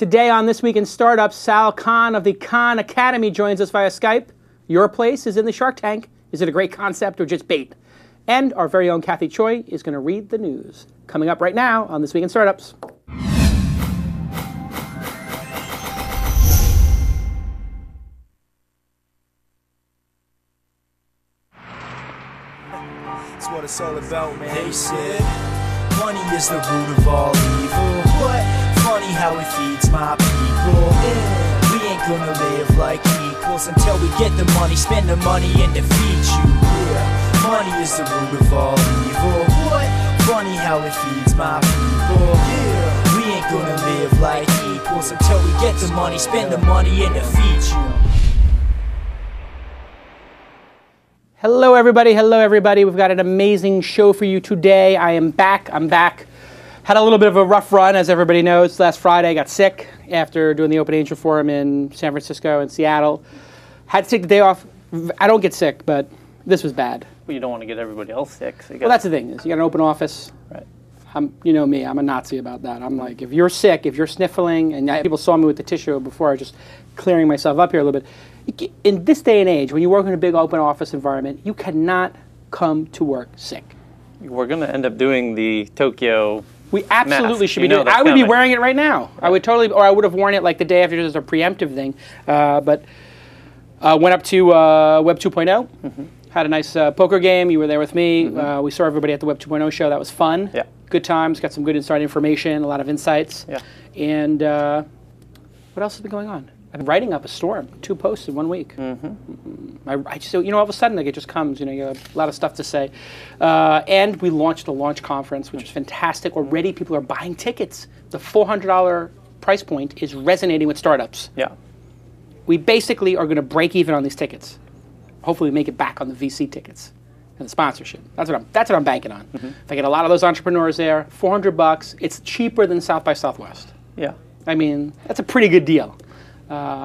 Today on This Week in Startups, Sal Khan of the Khan Academy joins us via Skype. Your place is in the Shark Tank. Is it a great concept or just bait? And our very own Kathy Choi is going to read the news. Coming up right now on This Week in Startups. That's what it's all about, man. They said money is the root of all evil. What? Funny how it feeds my people. Yeah. We ain't gonna live like equals until we get the money, spend the money, and defeat you. Yeah. Money is the root of all evil. What? Funny how it feeds my people. Yeah. We ain't gonna live like equals until we get the money, spend the money, and defeat you. Hello, everybody. Hello, everybody. We've got an amazing show for you today. I am back. I'm back. Had a little bit of a rough run, as everybody knows. Last Friday, I got sick after doing the Open Angel Forum in San Francisco and Seattle. Had to take the day off. I don't get sick, but this was bad. Well, you don't want to get everybody else sick. So well, that's the thing. Is you got an open office. Right. You know me. I'm a Nazi about that. I'm like, if you're sick, if you're sniffling, and people saw me with the tissue before, I was just clearing myself up here a little bit. In this day and age, when you work in a big open office environment, you cannot come to work sick. We're going to end up doing the Tokyo We absolutely mask. should be doing it. I would be wearing it right now. I would totally, or I would have worn it like the day after just as a preemptive thing. But went up to Web 2.0, had a nice poker game. You were there with me. We saw everybody at the Web 2.0 show. That was fun. Yeah. Good times, got some good inside information, a lot of insights. Yeah. And what else has been going on? I've been writing up a storm, 2 posts in 1 week. I just, all of a sudden, like, it just comes. You have a lot of stuff to say. And we launched a launch conference, which was fantastic. Already, people are buying tickets. The $400 price point is resonating with startups. Yeah. We basically are going to break even on these tickets. Hopefully, make it back on the VC tickets and the sponsorship. That's what I'm banking on. If I get a lot of those entrepreneurs there, $400, it's cheaper than South by Southwest. Yeah. I mean, that's a pretty good deal.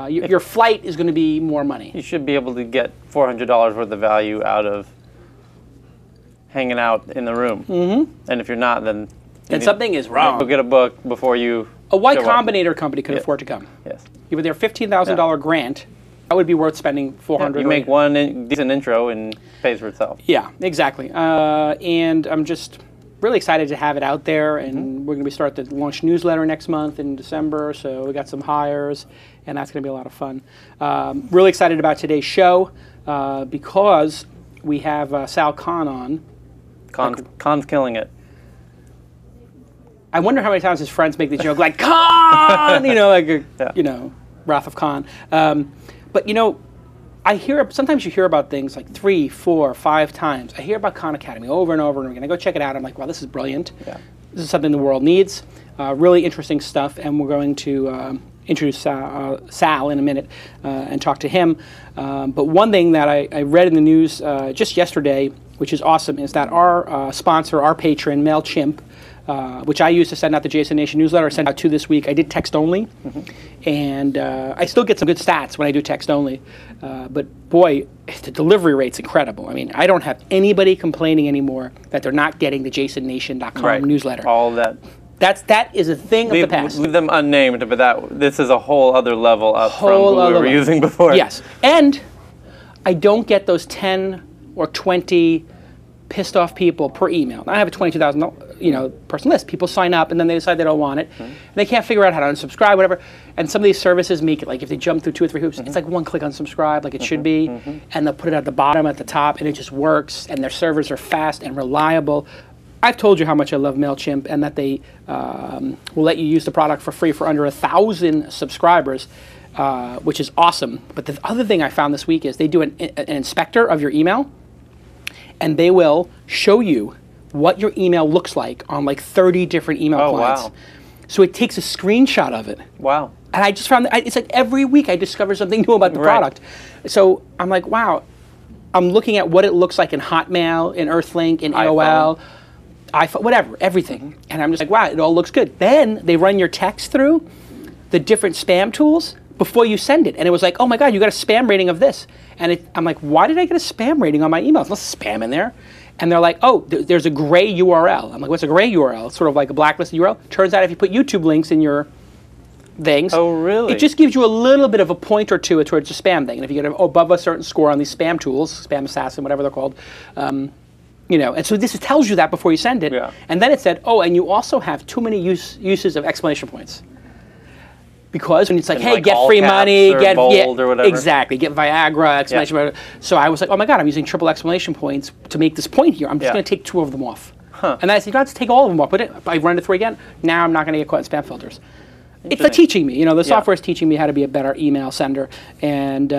Your flight is going to be more money. You should be able to get $400 worth of value out of hanging out in the room. And if you're not, then something is wrong. Go get a book before you. A Y Combinator company could afford to come. Yes. You were their $15,000 grant. That would be worth spending $400. You make one decent intro and pays for itself. Yeah, exactly. And I'm just really excited to have it out there. And we're going to start the launch newsletter next month in December. So we got some hires, and that's going to be a lot of fun. Really excited about today's show because we have Sal Khan on. Khan's killing it. I wonder how many times his friends make the joke like Khan, Wrath of Khan. But sometimes you hear about things like 3, 4, 5 times. I hear about Khan Academy over and over and over again. I go check it out. I'm like, wow, this is brilliant. Yeah. This is something the world needs. Really interesting stuff. And we're going to introduce Sal in a minute and talk to him. But one thing that I read in the news just yesterday, which is awesome, is that our sponsor, our patron, MailChimp, which I use to send out the Jason Nation newsletter, I sent out 2 this week. I did text only, and I still get some good stats when I do text only. But boy, the delivery rate's incredible. I mean, I don't have anybody complaining anymore that they're not getting the JasonNation.com newsletter. All of that. That is a thing of the past. Leave them unnamed, but this is a whole other level up from who we were using before. Yes, and I don't get those 10 or 20 pissed off people per email. Now I have a 22,000 person list. People sign up and then they decide they don't want it. And they can't figure out how to unsubscribe, whatever. And some of these services make it like if they jump through 2 or 3 hoops, it's like 1 click unsubscribe, like it should be. And they'll put it at the bottom, at the top, and it just works. And their servers are fast and reliable. I've told you how much I love MailChimp and that they will let you use the product for free for under 1,000 subscribers, which is awesome. But the other thing I found this week is they do an inspector of your email, and they will show you what your email looks like on like 30 different email clients. Wow. So it takes a screenshot of it. Wow. And I just found that it's like every week I discover something new about the product. So I'm like, wow, I'm looking at what it looks like in Hotmail, in Earthlink, in AOL, iPhone, whatever, everything. And I'm just like, wow, it all looks good. Then they run your text through the different spam tools before you send it. And it was like, oh my God, you got a spam rating of this. And I'm like, why did I get a spam rating on my email? There's no spam in there. And they're like, oh, there's a gray URL. I'm like, what's a gray URL? It's sort of like a blacklisted URL. Turns out if you put YouTube links in your things. Oh, really? It just gives you a little bit of a point or two towards a spam thing. And if you get above a certain score on these spam tools, Spam Assassin, whatever they're called, you know, and so this tells you that before you send it. Yeah. And then it said, oh, and you also have too many uses of exclamation points. Because when it's like, And hey, like get all free caps money, or get bold or whatever. exactly, get Viagra, exclamation point. So I was like, oh my God, I'm using triple exclamation points to make this point here. I'm just going to take 2 of them off. And I said, you don't have to take all of them off. But I run it through again. Now I'm not going to get caught in spam filters. It's like teaching me. You know, the software is teaching me how to be a better email sender. And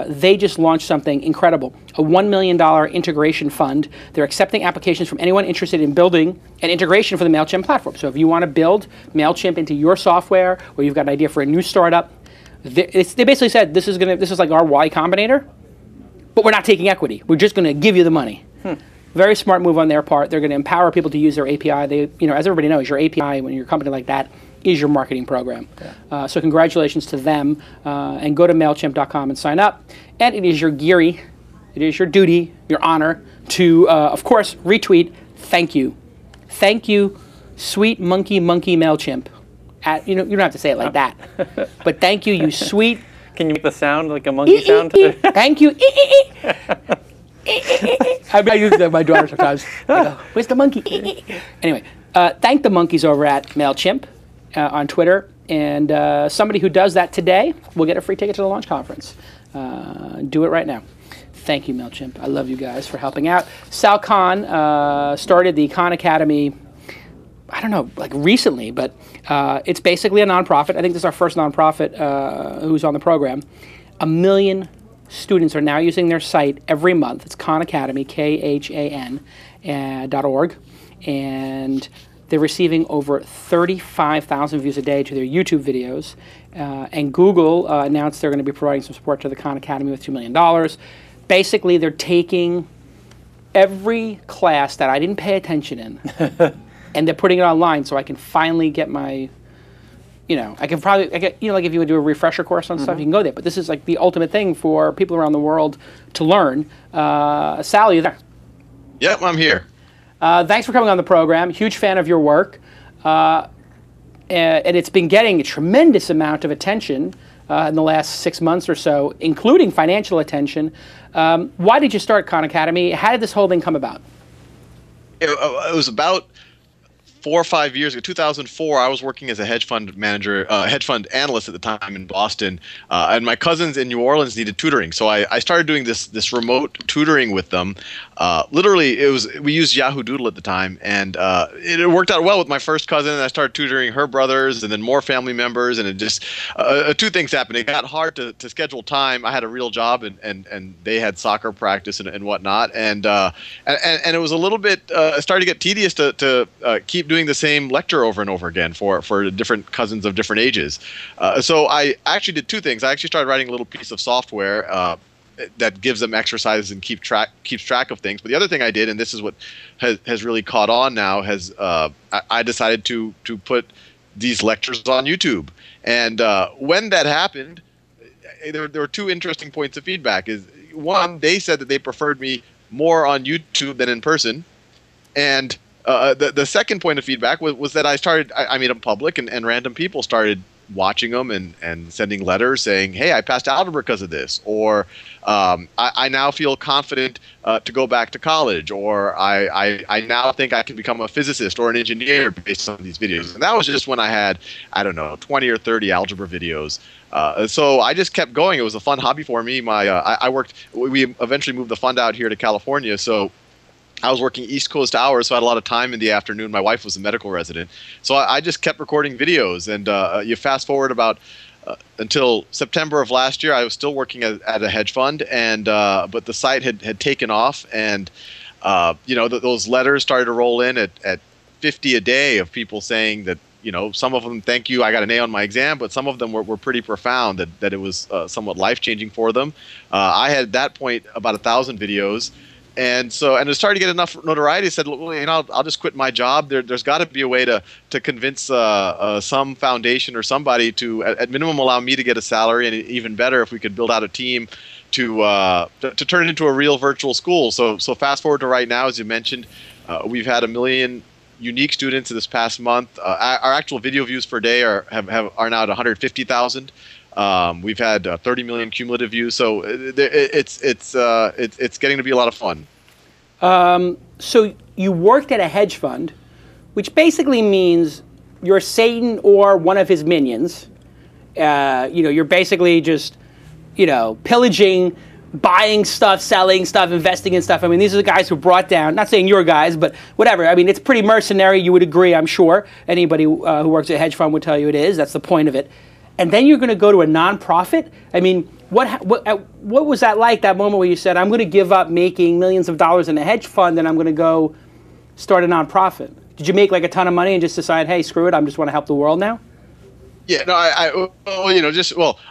they just launched something incredible, a $1 million integration fund. They're accepting applications from anyone interested in building an integration for the MailChimp platform. So if you want to build MailChimp into your software, or you've got an idea for a new startup, they basically said, this is like our Y Combinator, but we're not taking equity. We're just going to give you the money. Very smart move on their part. They're going to empower people to use their API. They, you know, as everybody knows, your API when you're a company like that is your marketing program. Yeah. So congratulations to them, and go to MailChimp.com and sign up. And it is your duty, your honor to, of course, retweet. Thank you, sweet monkey MailChimp. You know, you don't have to say it like that, but thank you, you sweet. Can you make the sound like a monkey sound? Thank you. I use that with my daughter sometimes. I go, where's the monkey? Anyway, thank the monkeys over at MailChimp on Twitter. And somebody who does that today will get a free ticket to the launch conference. Do it right now. Thank you, MailChimp. I love you guys for helping out. Sal Khan started the Khan Academy, I don't know, like recently, but it's basically a nonprofit. I think this is our first nonprofit who's on the program. 1 million students are now using their site every month. It's Khan Academy, KHAN.org. And they're receiving over 35,000 views a day to their YouTube videos. And Google announced they're going to be providing some support to the Khan Academy with $2 million. Basically, they're taking every class that I didn't pay attention in, and they're putting it online so I can finally get my, you know, I get, you know, like if you would do a refresher course on stuff, you can go there. But this is like the ultimate thing for people around the world to learn. Sal, you there? Yep, I'm here. Thanks for coming on the program. Huge fan of your work. And it's been getting a tremendous amount of attention in the last 6 months or so, including financial attention. Why did you start Khan Academy? How did this whole thing come about? It was about 4 or 5 years ago, 2004, I was working as a hedge fund manager, hedge fund analyst at the time in Boston, and my cousins in New Orleans needed tutoring. So I started doing this remote tutoring with them. Literally, we used Yahoo Doodle at the time, and it worked out well with my first cousin. And I started tutoring her brothers, and then more family members, and it just 2 things happened. It got hard to schedule time. I had a real job, and they had soccer practice and whatnot, and it was a little bit started to get tedious to keep doing the same lecture over and over again for different cousins of different ages. So I actually did 2 things. I actually started writing a little piece of software that gives them exercises and keeps track of things. But the other thing I did, and this is what has really caught on now, I decided to put these lectures on YouTube. And when that happened, there were 2 interesting points of feedback. Is one, they said that they preferred me more on YouTube than in person, and the second point of feedback was that I made them public, and random people started watching them and sending letters saying, hey, I passed algebra because of this, or I now feel confident to go back to college, or I now think I can become a physicist or an engineer based on these videos. And that was just when I had, I don't know, 20 or 30 algebra videos. So I just kept going. It was a fun hobby for me. We eventually moved the fund out here to California, so I was working East Coast hours, so I had a lot of time in the afternoon. My wife was a medical resident. So I just kept recording videos. And you fast forward about until September of last year, I was still working at a hedge fund, and but the site had taken off. And those letters started to roll in at 50 a day of people saying that, some of them, thank you, I got an A on my exam, but some of them were pretty profound, that it was somewhat life-changing for them. I had at that point about 1,000 videos. And it started to get enough notoriety. I said, well, I'll just quit my job. There's got to be a way to convince some foundation or somebody to, at minimum, allow me to get a salary, and even better if we could build out a team to turn it into a real virtual school. So fast forward to right now, as you mentioned, we've had 1 million unique students this past month. Our actual video views per day are now at 150,000. We've had 30 million cumulative views, so it's getting to be a lot of fun. So you worked at a hedge fund, which basically means you're Satan or one of his minions. You're basically just, pillaging, buying stuff, selling stuff, investing in stuff. I mean, these are the guys who brought down, not saying your guys, but whatever. I mean, it's pretty mercenary. You would agree, I'm sure. Anybody who works at a hedge fund would tell you it is. That's the point of it. And then you're going to go to a nonprofit? I mean, what was that like, that moment where you said, I'm going to give up making millions of dollars in a hedge fund and I'm going to go start a nonprofit? Did you make like a ton of money and just decide, hey, screw it, I just want to help the world now? Yeah, no,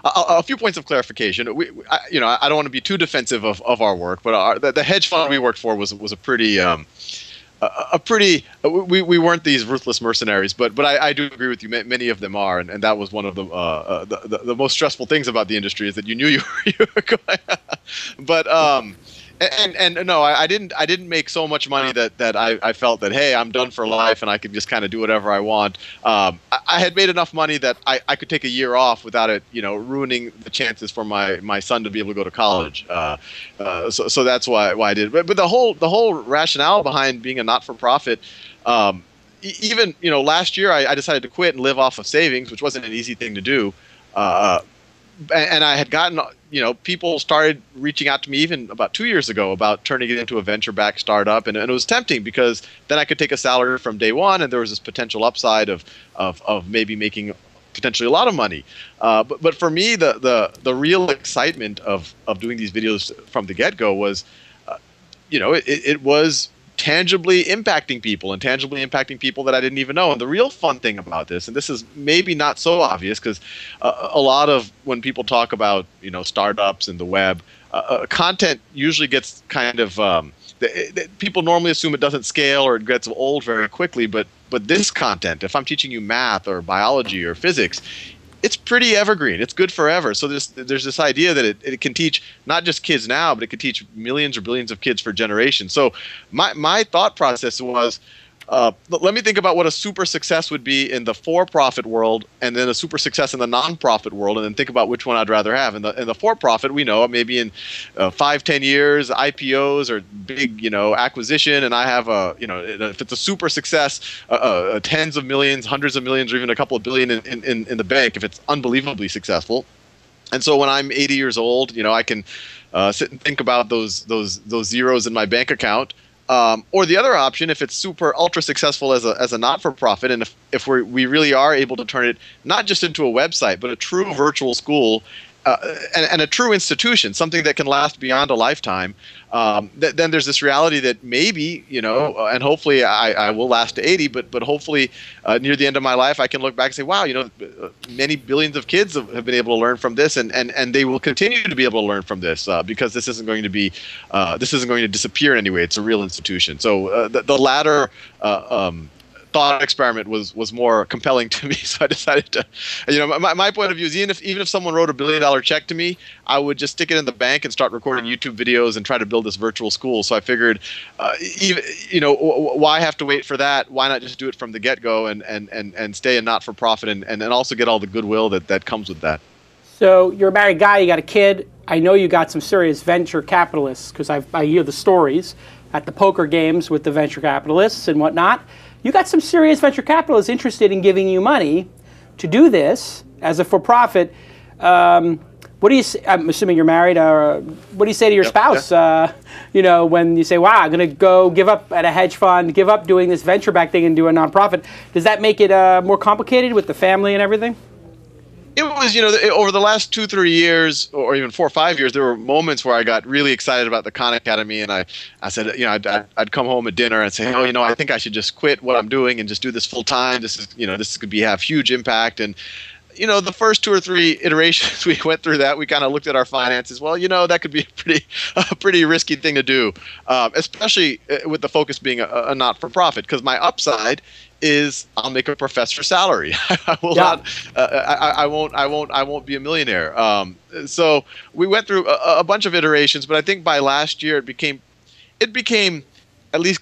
a few points of clarification. I don't want to be too defensive of our work, but the hedge fund we worked for was a pretty, we weren't these ruthless mercenaries, but I do agree with you. Many of them are, and that was one of the most stressful things about the industry is that you knew you were going. But And no, I didn't make so much money that I felt that, hey, I'm done for life and I could just kind of do whatever I want. I had made enough money that I could take a year off without it, ruining the chances for my son to be able to go to college. So that's why I did. But the whole rationale behind being a not-for-profit, even last year I decided to quit and live off of savings, which wasn't an easy thing to do. And I had gotten, people started reaching out to me even about 2 years ago about turning it into a venture-backed startup, and it was tempting because then I could take a salary from day one, and there was this potential upside of maybe making potentially a lot of money. But for me, the real excitement of doing these videos from the get-go was, it was tangibly impacting people that I didn't even know. And the real fun thing about this, and this is maybe not so obvious because a lot of when people talk about startups and the web, content usually gets kind of people normally assume it doesn't scale or it gets old very quickly. But this content, if I'm teaching you math or biology or physics, it's pretty evergreen. It's good forever. So there's this idea that it can teach not just kids now, but it could teach millions or billions of kids for generations. So my thought process was, let me think about what a super success would be in the for-profit world, and then a super success in the non-profit world, and then think about which one I'd rather have. In the for-profit, we know maybe in 5-10 years, IPOs or big acquisition, and I have if it's a super success, tens of millions, hundreds of millions, or even a couple of billion in the bank if it's unbelievably successful. And so when I'm 80 years old, I can sit and think about those zeros in my bank account. Or the other option, if it's super ultra successful as a not-for-profit, and if we really are able to turn it not just into a website, but a true virtual school and a true institution, something that can last beyond a lifetime, then there's this reality that maybe, and hopefully I will last to 80, but hopefully near the end of my life, I can look back and say, wow, many billions of kids have been able to learn from this, and they will continue to be able to learn from this because this isn't going to disappear in any way. It's a real institution. So the latter thought experiment was more compelling to me, so I decided to, my point of view is even if someone wrote $1 billion check to me, I would just stick it in the bank and start recording YouTube videos and try to build this virtual school. So I figured, why have to wait for that? Why not just do it from the get-go and stay a not-for-profit and also get all the goodwill that comes with that. So you're a married guy, you got a kid. I know you got some serious venture capitalists because I hear the stories at the poker games with the venture capitalists and whatnot. You got some serious venture capitalists interested in giving you money to do this as a for-profit. What do you say? I'm assuming you're married. What do you say to your spouse? Yeah. When you say, "Wow, I'm going to go give up at a hedge fund, give up doing this venture-backed thing and do a nonprofit," does that make it more complicated with the family and everything? It was, over the last 2-3 years, or even 4 or 5 years, there were moments where I got really excited about the Khan Academy, and I said, I'd come home at dinner and say, I think I should just quit what I'm doing and just do this full time. This could have huge impact. And the first 2 or 3 iterations we went through that, we kind of looked at our finances. Well, that could be a pretty risky thing to do, especially with the focus being a not-for-profit. Because my upside is I'll make a professor salary. I will not. I won't be a millionaire. So we went through a bunch of iterations, but I think by last year it became at least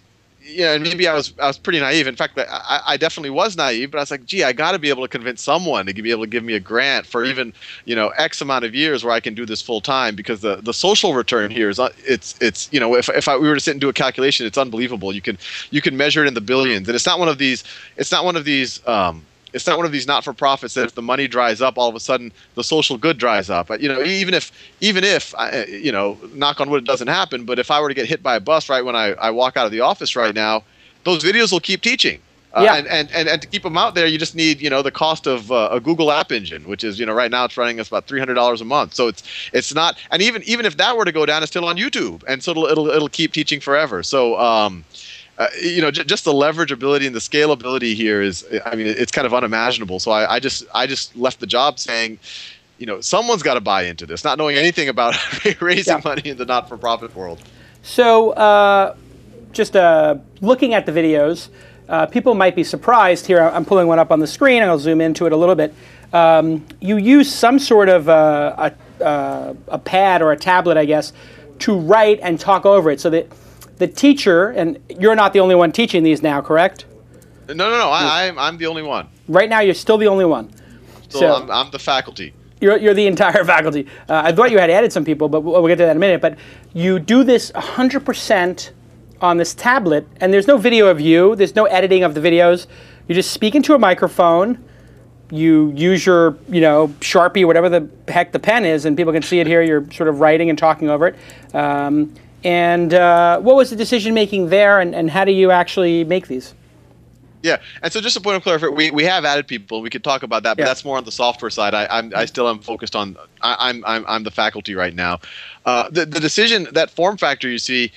and maybe I was pretty naive. In fact, I definitely was naive, but I was like, gee, I got to be able to convince someone to be able to give me a grant for even, X amount of years where I can do this full time, because the social return here is it's if we were to sit and do a calculation, it's unbelievable. You can measure it in the billions, and it's not one of these not-for-profits that if the money dries up, all of a sudden the social good dries up. Even if knock on wood, it doesn't happen. But if I were to get hit by a bus right when I walk out of the office right now, those videos will keep teaching. And to keep them out there, you just need the cost of a Google App Engine, which is right now it's running us about $300 a month. So it's not, and even if that were to go down, it's still on YouTube, and so it'll keep teaching forever. So. Just the leverageability and the scalability here is, it's kind of unimaginable. So I just left the job saying, someone's got to buy into this, not knowing anything about raising money in the not-for-profit world. So just looking at the videos, people might be surprised here. I'm pulling one up on the screen, and I'll zoom into it a little bit. You use some sort of a pad or a tablet, I guess, to write and talk over it, so that the teacher, and you're not the only one teaching these now, correct? No. I'm the only one. Right now, you're still the only one. So I'm the faculty. You're the entire faculty. I thought you had added some people, but we'll get to that in a minute. But you do this 100% on this tablet, and there's no video of you. There's no editing of the videos. You just speak into a microphone. You use your, Sharpie, whatever the heck the pen is, and people can see it here. You're sort of writing and talking over it. And what was the decision making there, and how do you actually make these? Yeah, and so just a point of clarification, we have added people. We could talk about that, but that's more on the software side. I still am focused on. I'm the faculty right now. The decision, that form factor you see,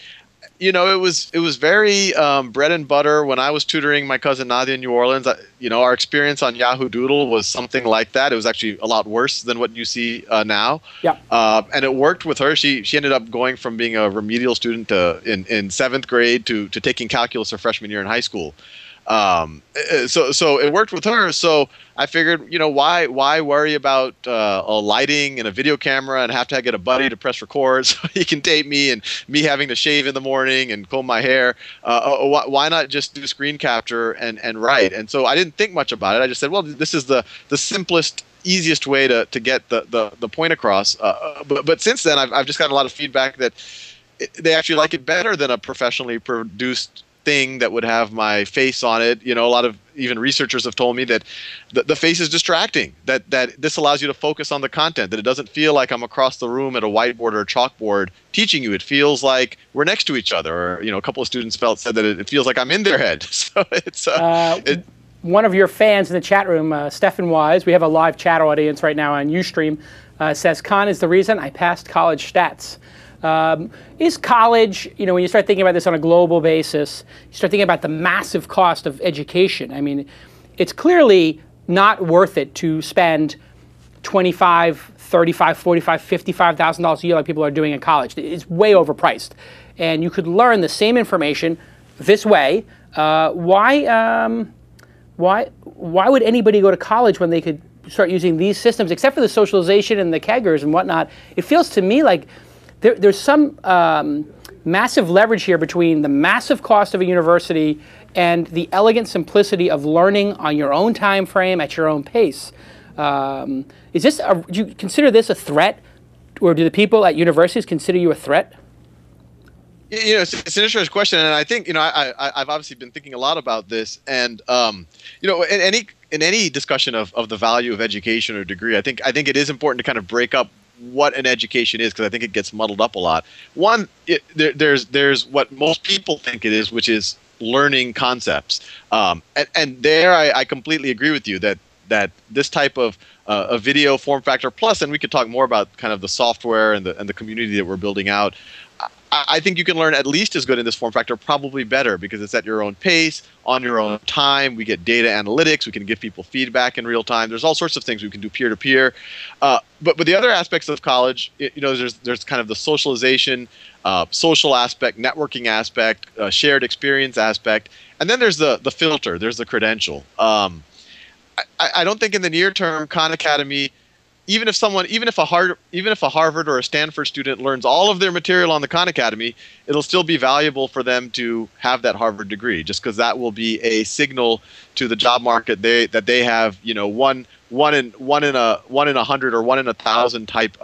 it was very bread and butter when I was tutoring my cousin Nadia in New Orleans. Our experience on Yahoo Doodle was something like that. It was actually a lot worse than what you see now. Yeah. And it worked with her. She ended up going from being a remedial student in 7th grade to taking calculus her freshman year in high school. So it worked with her. So I figured, why worry about a lighting and a video camera and have to get a buddy to press record so he can tape me, and me having to shave in the morning and comb my hair. Why not just do screen capture and write? And so I didn't think much about it. I just said, well, this is the simplest, easiest way to get the point across. But since then, I've just gotten a lot of feedback that they actually like it better than a professionally produced thing that would have my face on it. A lot of even researchers have told me that the face is distracting, that this allows you to focus on the content, that it doesn't feel like I'm across the room at a whiteboard or a chalkboard teaching you. It feels like we're next to each other. Or, a couple of students said that it feels like I'm in their head. So it's one of your fans in the chat room, Stefan Wise, we have a live chat audience right now on Ustream, says, Khan is the reason I passed college stats. Is college, when you start thinking about this on a global basis, you start thinking about the massive cost of education. I mean, it's clearly not worth it to spend $25,000, $35,000, $45,000, $55,000 a year like people are doing in college. It's way overpriced. And you could learn the same information this way. Why would anybody go to college when they could start using these systems, except for the socialization and the keggers and whatnot? It feels to me like there's some massive leverage here between the massive cost of a university and the elegant simplicity of learning on your own time frame at your own pace. Do you consider this a threat, or do the people at universities consider you a threat? It's an interesting question, and I think I've obviously been thinking a lot about this, and in any discussion of the value of education or degree, I think it is important to kind of break up what an education is, because I think it gets muddled up a lot. One, there's what most people think it is, which is learning concepts, and there I completely agree with you that this type of a video form factor plus, and we could talk more about kind of the software and the community that we're building out. I think you can learn at least as good in this form factor, probably better, because it's at your own pace, on your own time. We get data analytics. We can give people feedback in real time. There's all sorts of things we can do peer-to-peer. But the other aspects of college, there's kind of the socialization, social aspect, networking aspect, shared experience aspect, and then there's the filter. There's the credential. I don't think in the near term Khan Academy even if a Harvard or a Stanford student learns all of their material on the Khan Academy, it'll still be valuable for them to have that Harvard degree, just because that will be a signal to the job market that they have, one in 100 or 1 in 1,000 type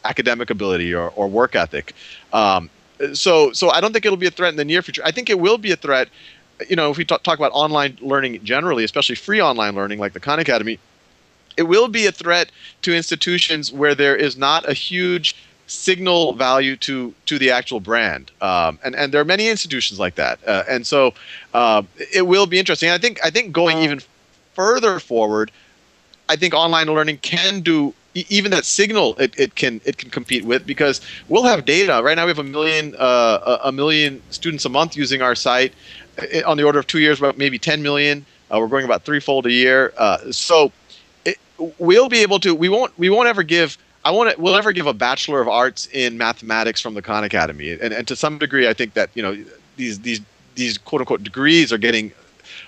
academic ability or work ethic. So I don't think it'll be a threat in the near future. I think it will be a threat, if we talk about online learning generally, especially free online learning like the Khan Academy. It will be a threat to institutions where there is not a huge signal value to the actual brand, and there are many institutions like that, and so it will be interesting. I think going even further forward, I think online learning can do even that signal. It can compete with, because we'll have data. Right now we have a million students a month using our site. On the order of 2 years, about maybe 10 million. We're growing about threefold a year. So we'll be able to. We won't ever give. We'll never give a Bachelor of Arts in mathematics from the Khan Academy, and to some degree, I think that these quote unquote degrees are getting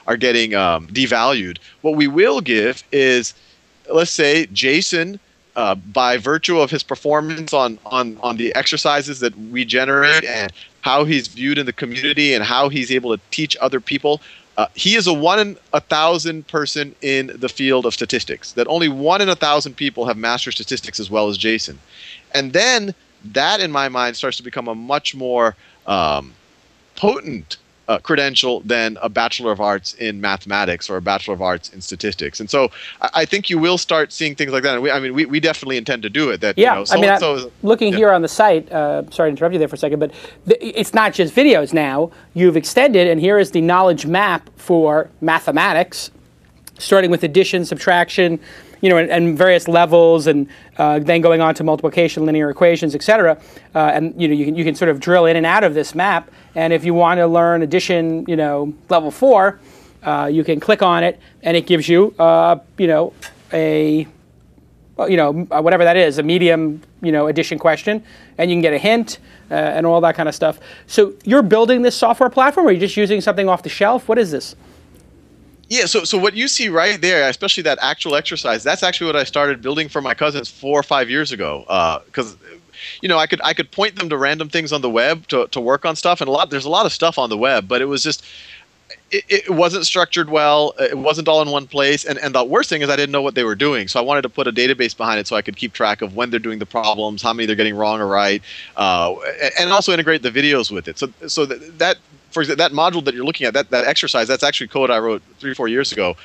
devalued. What we will give is, let's say, Jason, by virtue of his performance on the exercises that we generate and how he's viewed in the community and how he's able to teach other people. He is a 1 in 1,000 person in the field of statistics. That only 1 in 1,000 people have mastered statistics as well as Jason. And then that, in my mind, starts to become a much more potent credential than a Bachelor of Arts in mathematics or a Bachelor of Arts in statistics. And so I think you will start seeing things like that. And we definitely intend to do it. That, yeah, looking here on the site, sorry to interrupt you there for a second, but it's not just videos now. You've extended, and here is the knowledge map for mathematics, starting with addition, subtraction, and various levels, and then going on to multiplication, linear equations, etc. And you can sort of drill in and out of this map. And if you want to learn addition, level 4, you can click on it, and it gives you, whatever that is, a medium, addition question, and you can get a hint and all that kind of stuff. So you're building this software platform, or are you just using something off the shelf? What is this? Yeah, so what you see right there, especially that actual exercise, that's actually what I started building for my cousins 4 or 5 years ago. Because I could point them to random things on the web to work on stuff, and there's a lot of stuff on the web, but it was just it wasn't structured well. It wasn't all in one place, and the worst thing is I didn't know what they were doing. So I wanted to put a database behind it so I could keep track of when they're doing the problems, how many they're getting wrong or right, and also integrate the videos with it. So that. For example, that module that you're looking at, that exercise, that's actually code I wrote 3 or 4 years ago.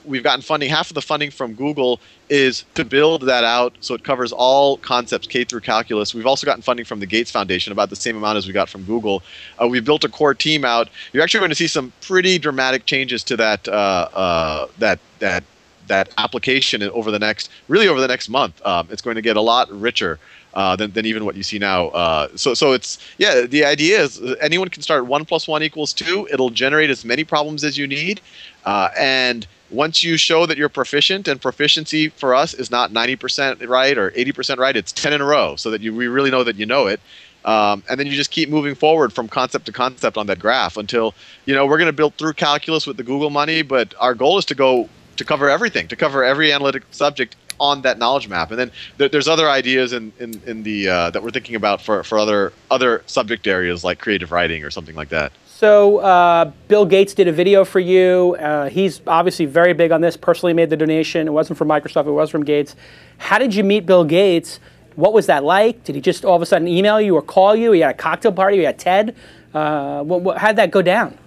We've gotten funding. Half of the funding from Google is to build that out so it covers all concepts K through calculus. We've also gotten funding from the Gates Foundation, about the same amount as we got from Google. We've built a core team out. You're actually going to see some pretty dramatic changes to that application over the next month. It's going to get a lot richer than even what you see now. So it's, yeah, the idea is anyone can start 1 + 1 = 2. It'll generate as many problems as you need. And once you show that you're proficient, and proficiency for us is not 90% right or 80% right, it's 10 in a row, so that we really know that you know it. And then you just keep moving forward from concept to concept on that graph until, we're going to build through calculus with the Google money, but our goal is to cover everything, to cover every analytic subject on that knowledge map. And then there's other ideas in the that we're thinking about for other subject areas like creative writing or something like that. So Bill Gates did a video for you. He's obviously very big on this, personally made the donation. It wasn't from Microsoft, it was from Gates. How did you meet Bill Gates? What was that like? Did he just all of a sudden email you or call you? You had a cocktail party, you had TED? How'd that go down?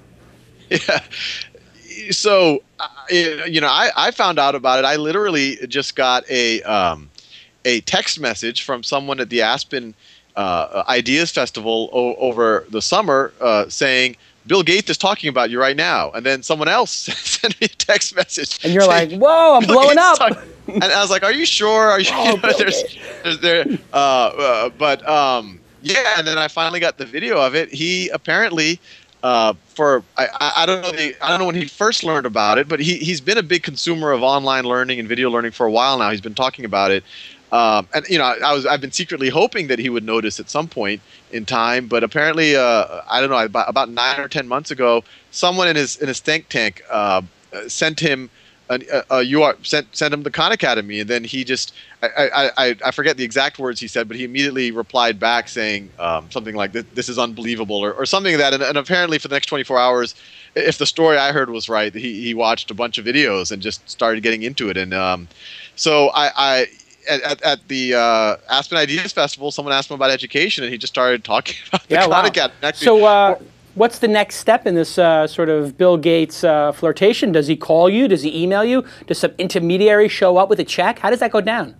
Yeah. So, I found out about it. I literally just got a text message from someone at the Aspen Ideas Festival over the summer saying, Bill Gates is talking about you right now. And then someone else sent me a text message. And you're like, whoa, I'm blowing up. And I was like, are you sure? Are you yeah, and then I finally got the video of it. He apparently... I don't know when he first learned about it, but he's been a big consumer of online learning and video learning for a while now. He's been talking about it, and I've been secretly hoping that he would notice at some point in time. But apparently, I don't know, about 9 or 10 months ago, someone in his think tank sent him sent him the Khan Academy, and then he just I forget the exact words he said, but he immediately replied back saying something like this is unbelievable or something like that. And apparently for the next 24 hours, if the story I heard was right, he watched a bunch of videos and just started getting into it. And so at the Aspen Ideas Festival, someone asked him about education, and he just started talking about the Khan Academy. Actually, so what's the next step in this sort of Bill Gates flirtation? Does he call you? Does he email you? Does some intermediary show up with a check? How does that go down?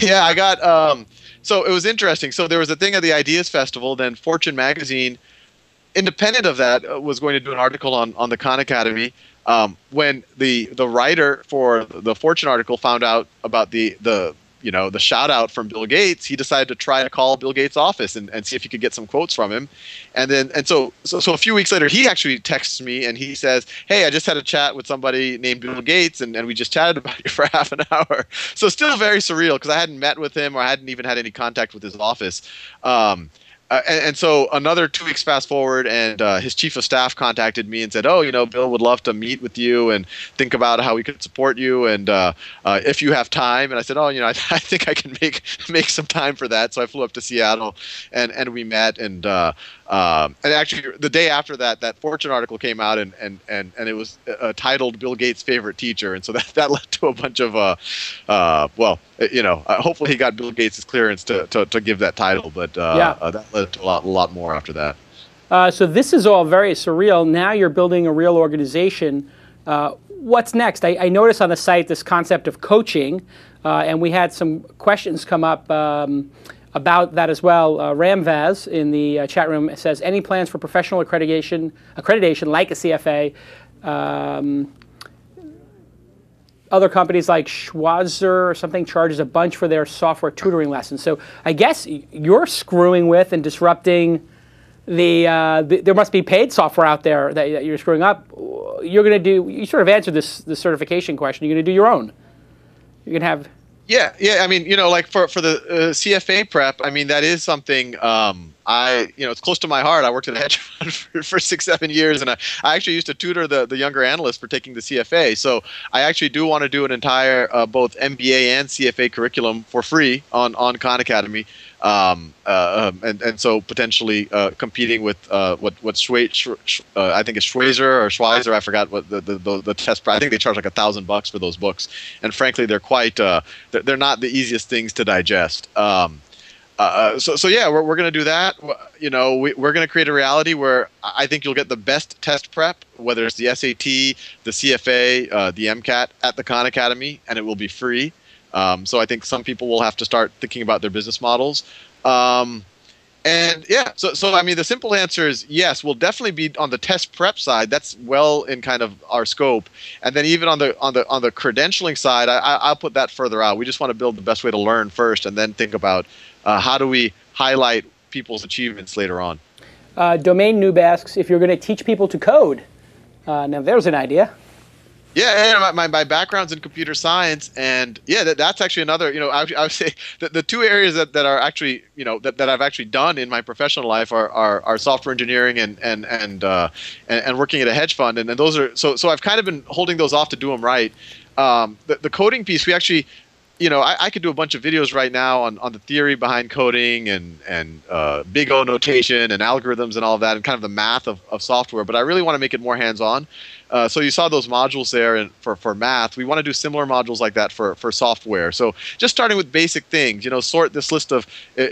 Yeah, I got so it was interesting. So there was a thing at the Ideas Festival, then Fortune magazine, independent of that, was going to do an article on the Khan Academy. When the writer for the Fortune article found out about the shout out from Bill Gates, he decided to try to call Bill Gates' office and see if he could get some quotes from him. And so a few weeks later, he actually texts me and he says, "Hey, I just had a chat with somebody named Bill Gates, and we just chatted about you for half an hour." So still very surreal, because I hadn't met with him or I hadn't even had any contact with his office. And so another 2 weeks fast forward, and his chief of staff contacted me and said, "Oh, Bill would love to meet with you and think about how we could support you, and if you have time." And I said, "Oh, I think I can make some time for that." So I flew up to Seattle, and we met, and actually the day after that Fortune article came out, and it was titled "Bill Gates' Favorite Teacher," and so that led to a bunch of hopefully he got Bill Gates' clearance to give that title, but that led to a lot more after that. So this is all very surreal. Now you're building a real organization. What's next? I noticed on the site this concept of coaching, and we had some questions come up about that as well. Ramvaz in the chat room says, "Any plans for professional accreditation like a CFA?" Other companies like Schweizer or something charges a bunch for their software tutoring lessons. So I guess you're screwing with and disrupting there must be paid software out there that you're screwing up. You sort of answered this certification question. You're going to do your own. You're going to have... Yeah. I mean, like for the CFA prep, I mean, that is something it's close to my heart. I worked at a hedge fund for 6-7 years, and I actually used to tutor the younger analysts for taking the CFA. So I actually do want to do an entire both MBA and CFA curriculum for free on Khan Academy, and so potentially competing with what I think it's Schweizer. I forgot what the test. I think they charge like $1,000 for those books, and frankly, they're quite they're not the easiest things to digest. So yeah, we're going to do that. We're going to create a reality where I think you'll get the best test prep, whether it's the SAT, the CFA, the MCAT at the Khan Academy, and it will be free. So I think some people will have to start thinking about their business models. And yeah, so I mean, the simple answer is yes. We'll definitely be on the test prep side. That's well in kind of our scope. And then even on the credentialing side, I'll put that further out. We just want to build the best way to learn first, and then think about how do we highlight people's achievements later on. Domain Noob asks if you're going to teach people to code. Now there's an idea. Yeah, my background's in computer science, and yeah, that's actually another. I would say the 2 areas that are actually that I've actually done in my professional life are software engineering and working at a hedge fund, and those are so I've kind of been holding those off to do them right. The coding piece, we actually. I could do a bunch of videos right now on the theory behind coding and big O notation and algorithms and all of that, and kind of the math of software. But I really want to make it more hands-on. So you saw those modules there for math. We want to do similar modules like that for software. So just starting with basic things, sort this list of,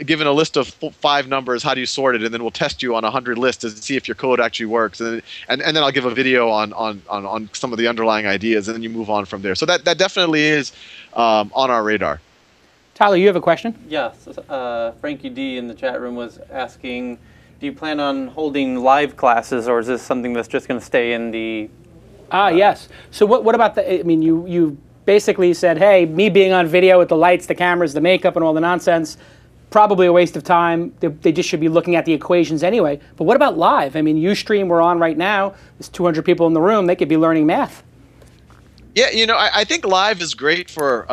given a list of 5 numbers, how do you sort it? And then we'll test you on 100 lists to see if your code actually works. And then I'll give a video on some of the underlying ideas, and then you move on from there. So that definitely is on our radar. Tyler, you have a question? Yes. Frankie D in the chat room was asking, do you plan on holding live classes, or is this something that's just going to stay in the... Yes. So what about I mean, you basically said, hey, me being on video with the lights, the cameras, the makeup, and all the nonsense, probably a waste of time. They just should be looking at the equations anyway. But what about live? I mean, Ustream, we're on right now. There's 200 people in the room. They could be learning math. Yeah, I think live is great for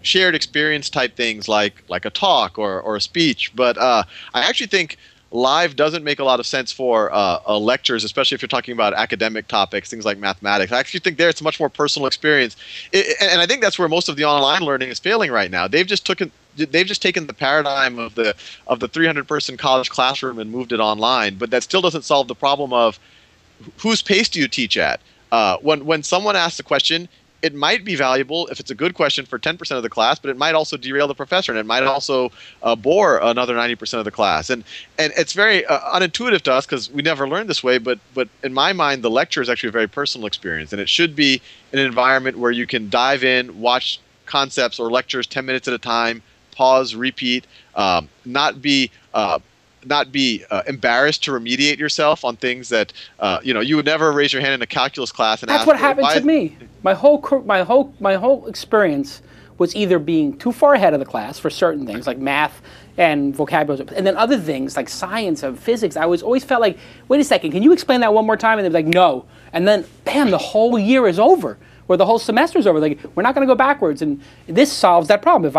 shared experience type things like a talk or a speech. But I actually think live doesn't make a lot of sense for lectures, especially if you're talking about academic topics, things like mathematics. I actually think there it's a much more personal experience, and I think that's where most of the online learning is failing right now. They've just taken the paradigm of the 300-person college classroom and moved it online, but that still doesn't solve the problem of whose pace do you teach at? When someone asks a question, it might be valuable if it's a good question for 10% of the class, but it might also derail the professor, and it might also bore another 90% of the class. And it's very unintuitive to us because we never learned this way, but in my mind, the lecture is actually a very personal experience, and it should be an environment where you can dive in, watch concepts or lectures 10 minutes at a time, pause, repeat, not be embarrassed to remediate yourself on things that you would never raise your hand in a calculus class and That's ask. what happened to me. My whole experience was either being too far ahead of the class for certain things like math and vocabulary, and then other things like science and physics. I always felt like, wait a second, can you explain that one more time? And they'd be like, no. And then, bam, the whole year is over. Or the whole semester is over. Like, we're not going to go backwards, and this solves that problem.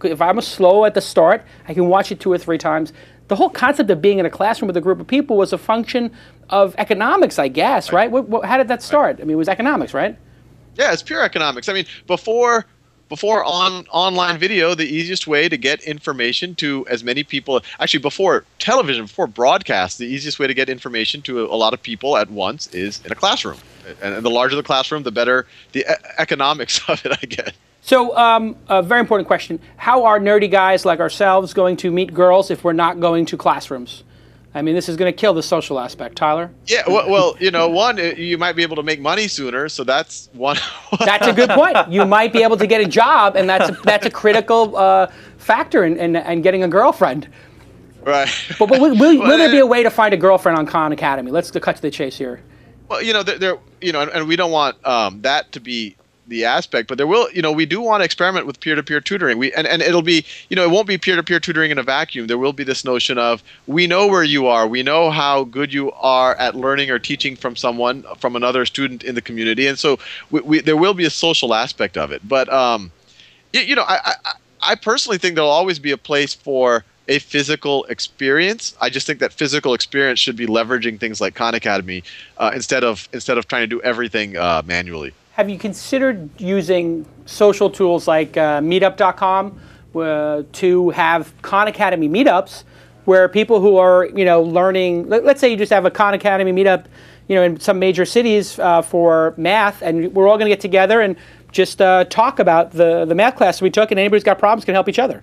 If I'm slow at the start, I can watch it 2 or 3 times. The whole concept of being in a classroom with a group of people was a function of economics, I guess, right? How did that start? I mean, it was economics, right? Yeah, it's pure economics. I mean, before online video, the easiest way to get information to as many people, actually before television, before broadcast, the easiest way to get information to a lot of people at once is in a classroom. And the larger the classroom, the better the economics of it, I guess. So, a very important question. How are nerdy guys like ourselves going to meet girls if we're not going to classrooms? I mean, this is going to kill the social aspect. Tyler? Yeah, well, one, you might be able to make money sooner, so that's one. That's a good point. You might be able to get a job, and that's a critical factor in getting a girlfriend. Right. But will there be a way to find a girlfriend on Khan Academy? Let's cut to the chase here. Well, and we don't want that to be the aspect, but there will, we do want to experiment with peer-to-peer tutoring. And it'll be, it won't be peer-to-peer tutoring in a vacuum. There will be this notion of, we know where you are, we know how good you are at learning or teaching from another student in the community, and so there will be a social aspect of it. But I personally think there'll always be a place for a physical experience. I just think that physical experience should be leveraging things like Khan Academy instead of trying to do everything manually. Have you considered using social tools like meetup.com to have Khan Academy meetups where people who are, learning, let's say you just have a Khan Academy meetup, in some major cities for math, and we're all going to get together and just talk about the math class we took, and anybody who's got problems can help each other.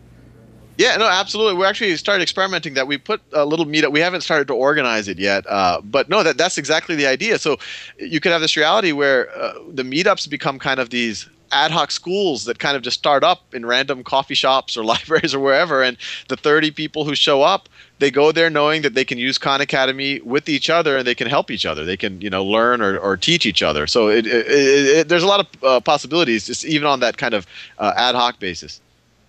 Yeah, no, absolutely. We actually started experimenting that. We put a little meetup. We haven't started to organize it yet, but no, that's exactly the idea. So you could have this reality where the meetups become kind of these ad hoc schools that kind of just start up in random coffee shops or libraries or wherever, and the 30 people who show up, they go there knowing that they can use Khan Academy with each other and they can help each other. They can, learn or teach each other. So there's a lot of possibilities, just even on that kind of ad hoc basis.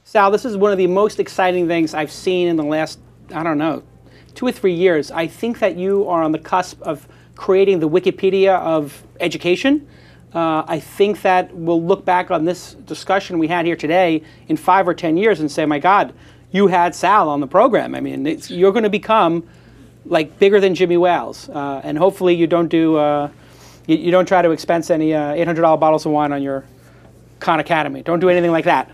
Sal, this is one of the most exciting things I've seen in the last, 2 or 3 years. I think that you are on the cusp of creating the Wikipedia of education. I think that we'll look back on this discussion we had here today in 5 or 10 years and say, my God, you had Sal on the program. I mean, you're going to become like bigger than Jimmy Wales. And hopefully you don't do, you don't try to expense any $800 bottles of wine on your Khan Academy. Don't do anything like that.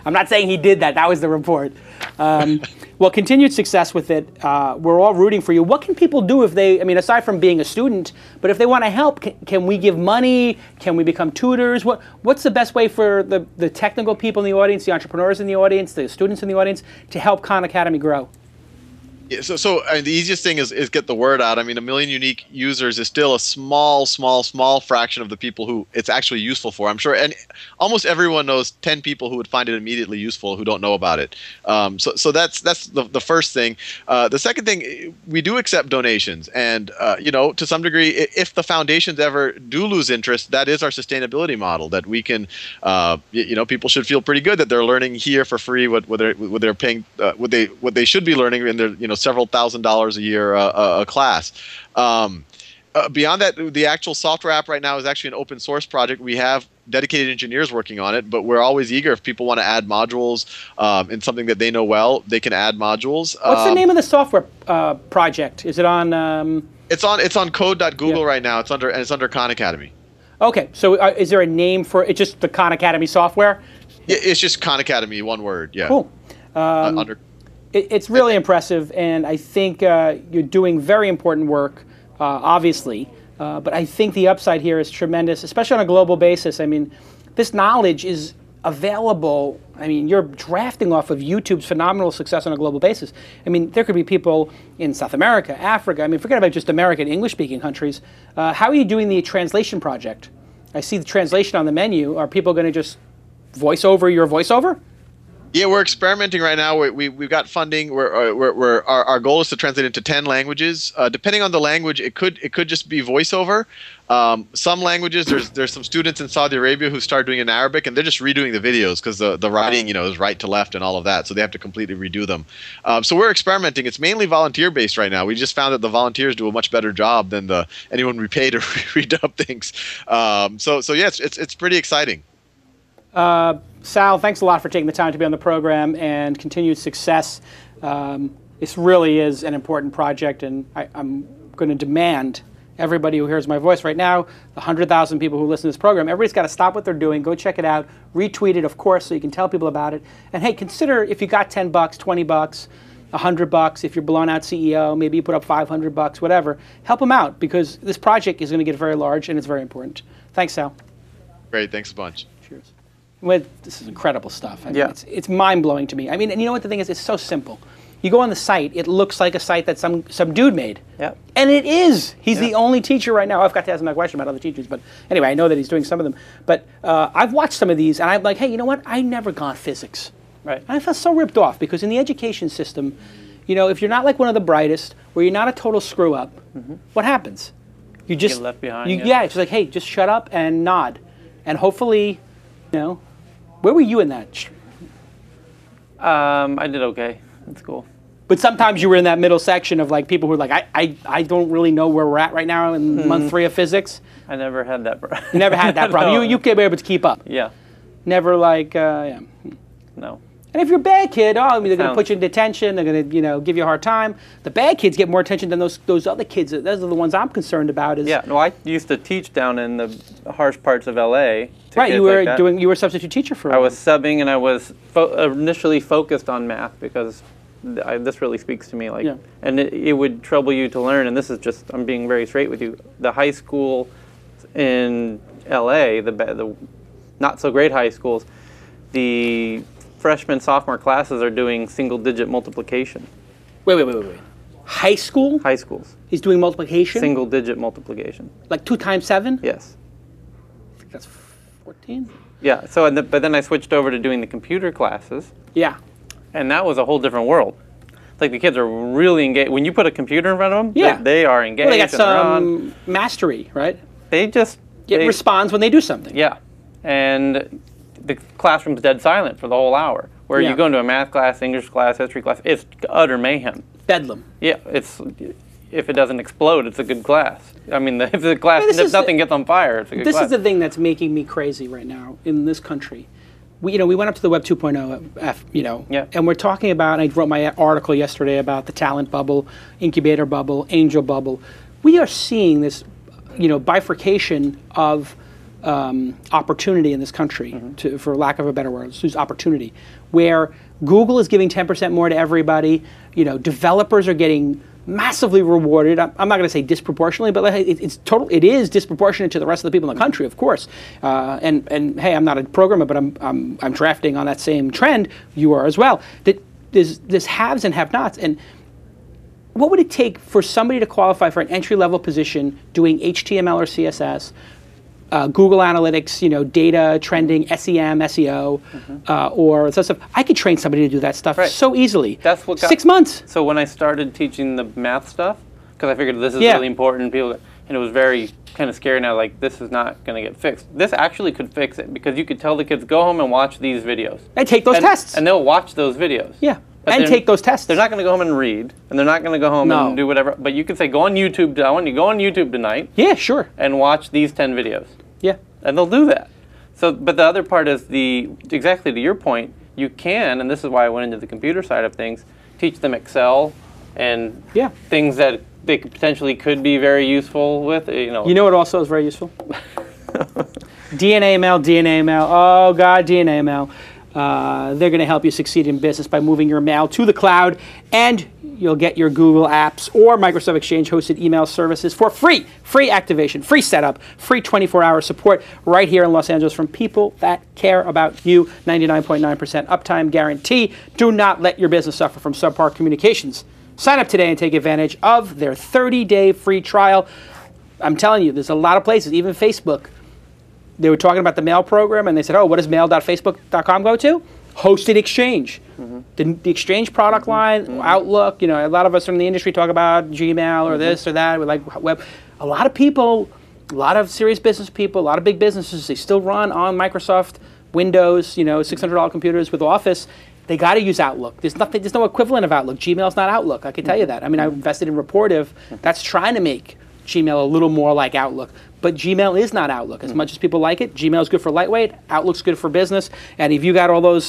I'm not saying he did that. That was the report. Well, continued success with it. We're all rooting for you. What can people do if they, aside from being a student, but if they want to help, can we give money? Can we become tutors? What's the best way for the technical people in the audience, the entrepreneurs in the audience, the students in the audience to help Khan Academy grow? Yeah, so the easiest thing is get the word out. 1 million unique users is still a small fraction of the people who it's actually useful for. I'm sure, and almost everyone knows 10 people who would find it immediately useful who don't know about it. So that's the first thing. The second thing, we do accept donations, and to some degree, if the foundations ever do lose interest, that is our sustainability model. That we can, people should feel pretty good that they're learning here for free what they're paying, what they should be learning in their several $1,000s a year a class. beyond that, the actual software app right now is actually an open source project. We have dedicated engineers working on it, but we're always eager if people want to add modules in something that they know well, they can add modules. What's the name of the software project? Is it on? It's on code.google right now. It's under Khan Academy. Okay, so is there a name for it? Just the Khan Academy software? Yeah, it's just Khan Academy, one word. Yeah. Cool. It's really impressive, and I think you're doing very important work, obviously. But I think the upside here is tremendous, especially on a global basis. I mean, this knowledge is available. I mean, you're drafting off of YouTube's phenomenal success on a global basis. I mean, there could be people in South America, Africa. I mean, forget about just American English-speaking countries. How are you doing the translation project? I see the translation on the menu. Are people going to just voice over your voiceover? Yeah, we're experimenting right now. We've got funding. Our goal is to translate into 10 languages. Depending on the language, it could just be voiceover. Some languages, there's some students in Saudi Arabia who start doing it in Arabic, and they're just redoing the videos because the writing, is right to left and all of that, so they have to completely redo them. So we're experimenting. It's mainly volunteer-based right now. We just found that the volunteers do a much better job than anyone we pay to redub things. So yeah, it's pretty exciting. Sal, thanks a lot for taking the time to be on the program, and continued success. This really is an important project, and I'm going to demand everybody who hears my voice right now, the 100,000 people who listen to this program, everybody's got to stop what they're doing, go check it out, retweet it, of course, so you can tell people about it. And hey, consider if you got $10, $20, $100, if you're blown out CEO, maybe you put up $500, whatever. Help them out, because this project is going to get very large, and it's very important. Thanks, Sal. Great, thanks a bunch. Cheers. Well, this is incredible stuff. I mean, it's mind-blowing to me. I mean, and you know what the thing is? It's so simple. You go on the site, it looks like a site that some dude made. Yeah. And it is. He's the only teacher right now. I've got to ask him that question about other teachers, but anyway, I know that he's doing some of them. But I've watched some of these, and I'm like, hey, you know what? I never got physics. Right. And I felt so ripped off, because in the education system, if you're not like one of the brightest, or you're not a total screw-up, what happens? You just get left behind. Yeah, it's just like, hey, just shut up and nod. And hopefully, where were you in that? I did okay. It's cool. But sometimes you were in that middle section of like people who are like, I don't really know where we're at right now in month 3 of physics. I never had that problem. You never had that problem. No. You could be able to keep up. Yeah. Never like, No. And if you're a bad kid, they're going to put you in detention. They're going to, give you a hard time. The bad kids get more attention than those other kids. Those are the ones I'm concerned about. No, I used to teach down in the harsh parts of LA. Right, you were you were a substitute teacher for a while. I was subbing, and I was initially focused on math because this really speaks to me. And it would trouble you to learn. And this is just, I'm being very straight with you. The high school in LA, the not so great high schools, the freshman, sophomore classes are doing single-digit multiplication. Wait. High school? High schools. He's doing multiplication? Single-digit multiplication. Like 2 times 7? Yes. I think that's 14? Yeah, but then I switched over to doing the computer classes. Yeah. And that was a whole different world. It's like the kids are really engaged. When you put a computer in front of them, they are engaged. Well, they got some mastery, right? They just... It responds when they do something. Yeah. And the classroom's dead silent for the whole hour. Where you go into a math class, English class, history class, it's utter mayhem. Bedlam. Yeah, if it doesn't explode, it's a good class. I mean, if the class, if nothing gets on fire, it's a good class. This is the thing that's making me crazy right now in this country. We went up to the Web 2.0, and we're talking about, and I wrote my article yesterday about the talent bubble, incubator bubble, angel bubble. We are seeing this, bifurcation of opportunity in this country, for lack of a better word, let's use opportunity, where Google is giving 10% more to everybody. Developers are getting massively rewarded. I'm not going to say disproportionately, but it is disproportionate to the rest of the people in the country, of course. And hey, I'm not a programmer, but I'm drafting on that same trend. You are as well. That there's haves and have-nots. And what would it take for somebody to qualify for an entry-level position doing HTML or CSS? Google Analytics, data, trending, SEM, SEO, or stuff. I could train somebody to do that stuff so easily. That's what 6 months. So when I started teaching the math stuff, because I figured this is really important, and it was very kind of scary now, like this is not going to get fixed. This actually could fix it, because you could tell the kids, go home and watch these videos. And take those tests. And they'll watch those videos. Yeah. and take those tests. They're not going to go home and read, and they're not going to go home and do whatever. But you can say, go on YouTube. I want you to go on YouTube tonight. Yeah, sure. And watch these 10 videos. Yeah. And they'll do that. So, but the other part is exactly to your point, you can, and this is why I went into the computer side of things, teach them Excel and things that they potentially could be very useful with. You know what also is very useful? DNA mail. Oh, God, DNA mail. They're going to help you succeed in business by moving your mail to the cloud, and you'll get your Google Apps or Microsoft Exchange hosted email services for free. Free activation, free setup, free 24-hour support right here in Los Angeles from people that care about you. 99.9% uptime guarantee. Do not let your business suffer from subpar communications. Sign up today and take advantage of their 30-day free trial. I'm telling you, there's a lot of places, even Facebook. They were talking about the mail program, and they said, oh, what does mail.facebook.com go to? Hosted Exchange. The Exchange product line, Outlook, a lot of us in the industry talk about Gmail or this or that. We like web. A lot of people, a lot of serious business people, a lot of big businesses, they still run on Microsoft Windows, $600 computers with Office. They got to use Outlook. There's no equivalent of Outlook. Gmail's not Outlook, I can tell you that. I mean, I invested in Rapportive. That's trying to make Gmail a little more like Outlook. But Gmail is not Outlook. As much as people like it, Gmail is good for lightweight, Outlook's good for business. And if you got all those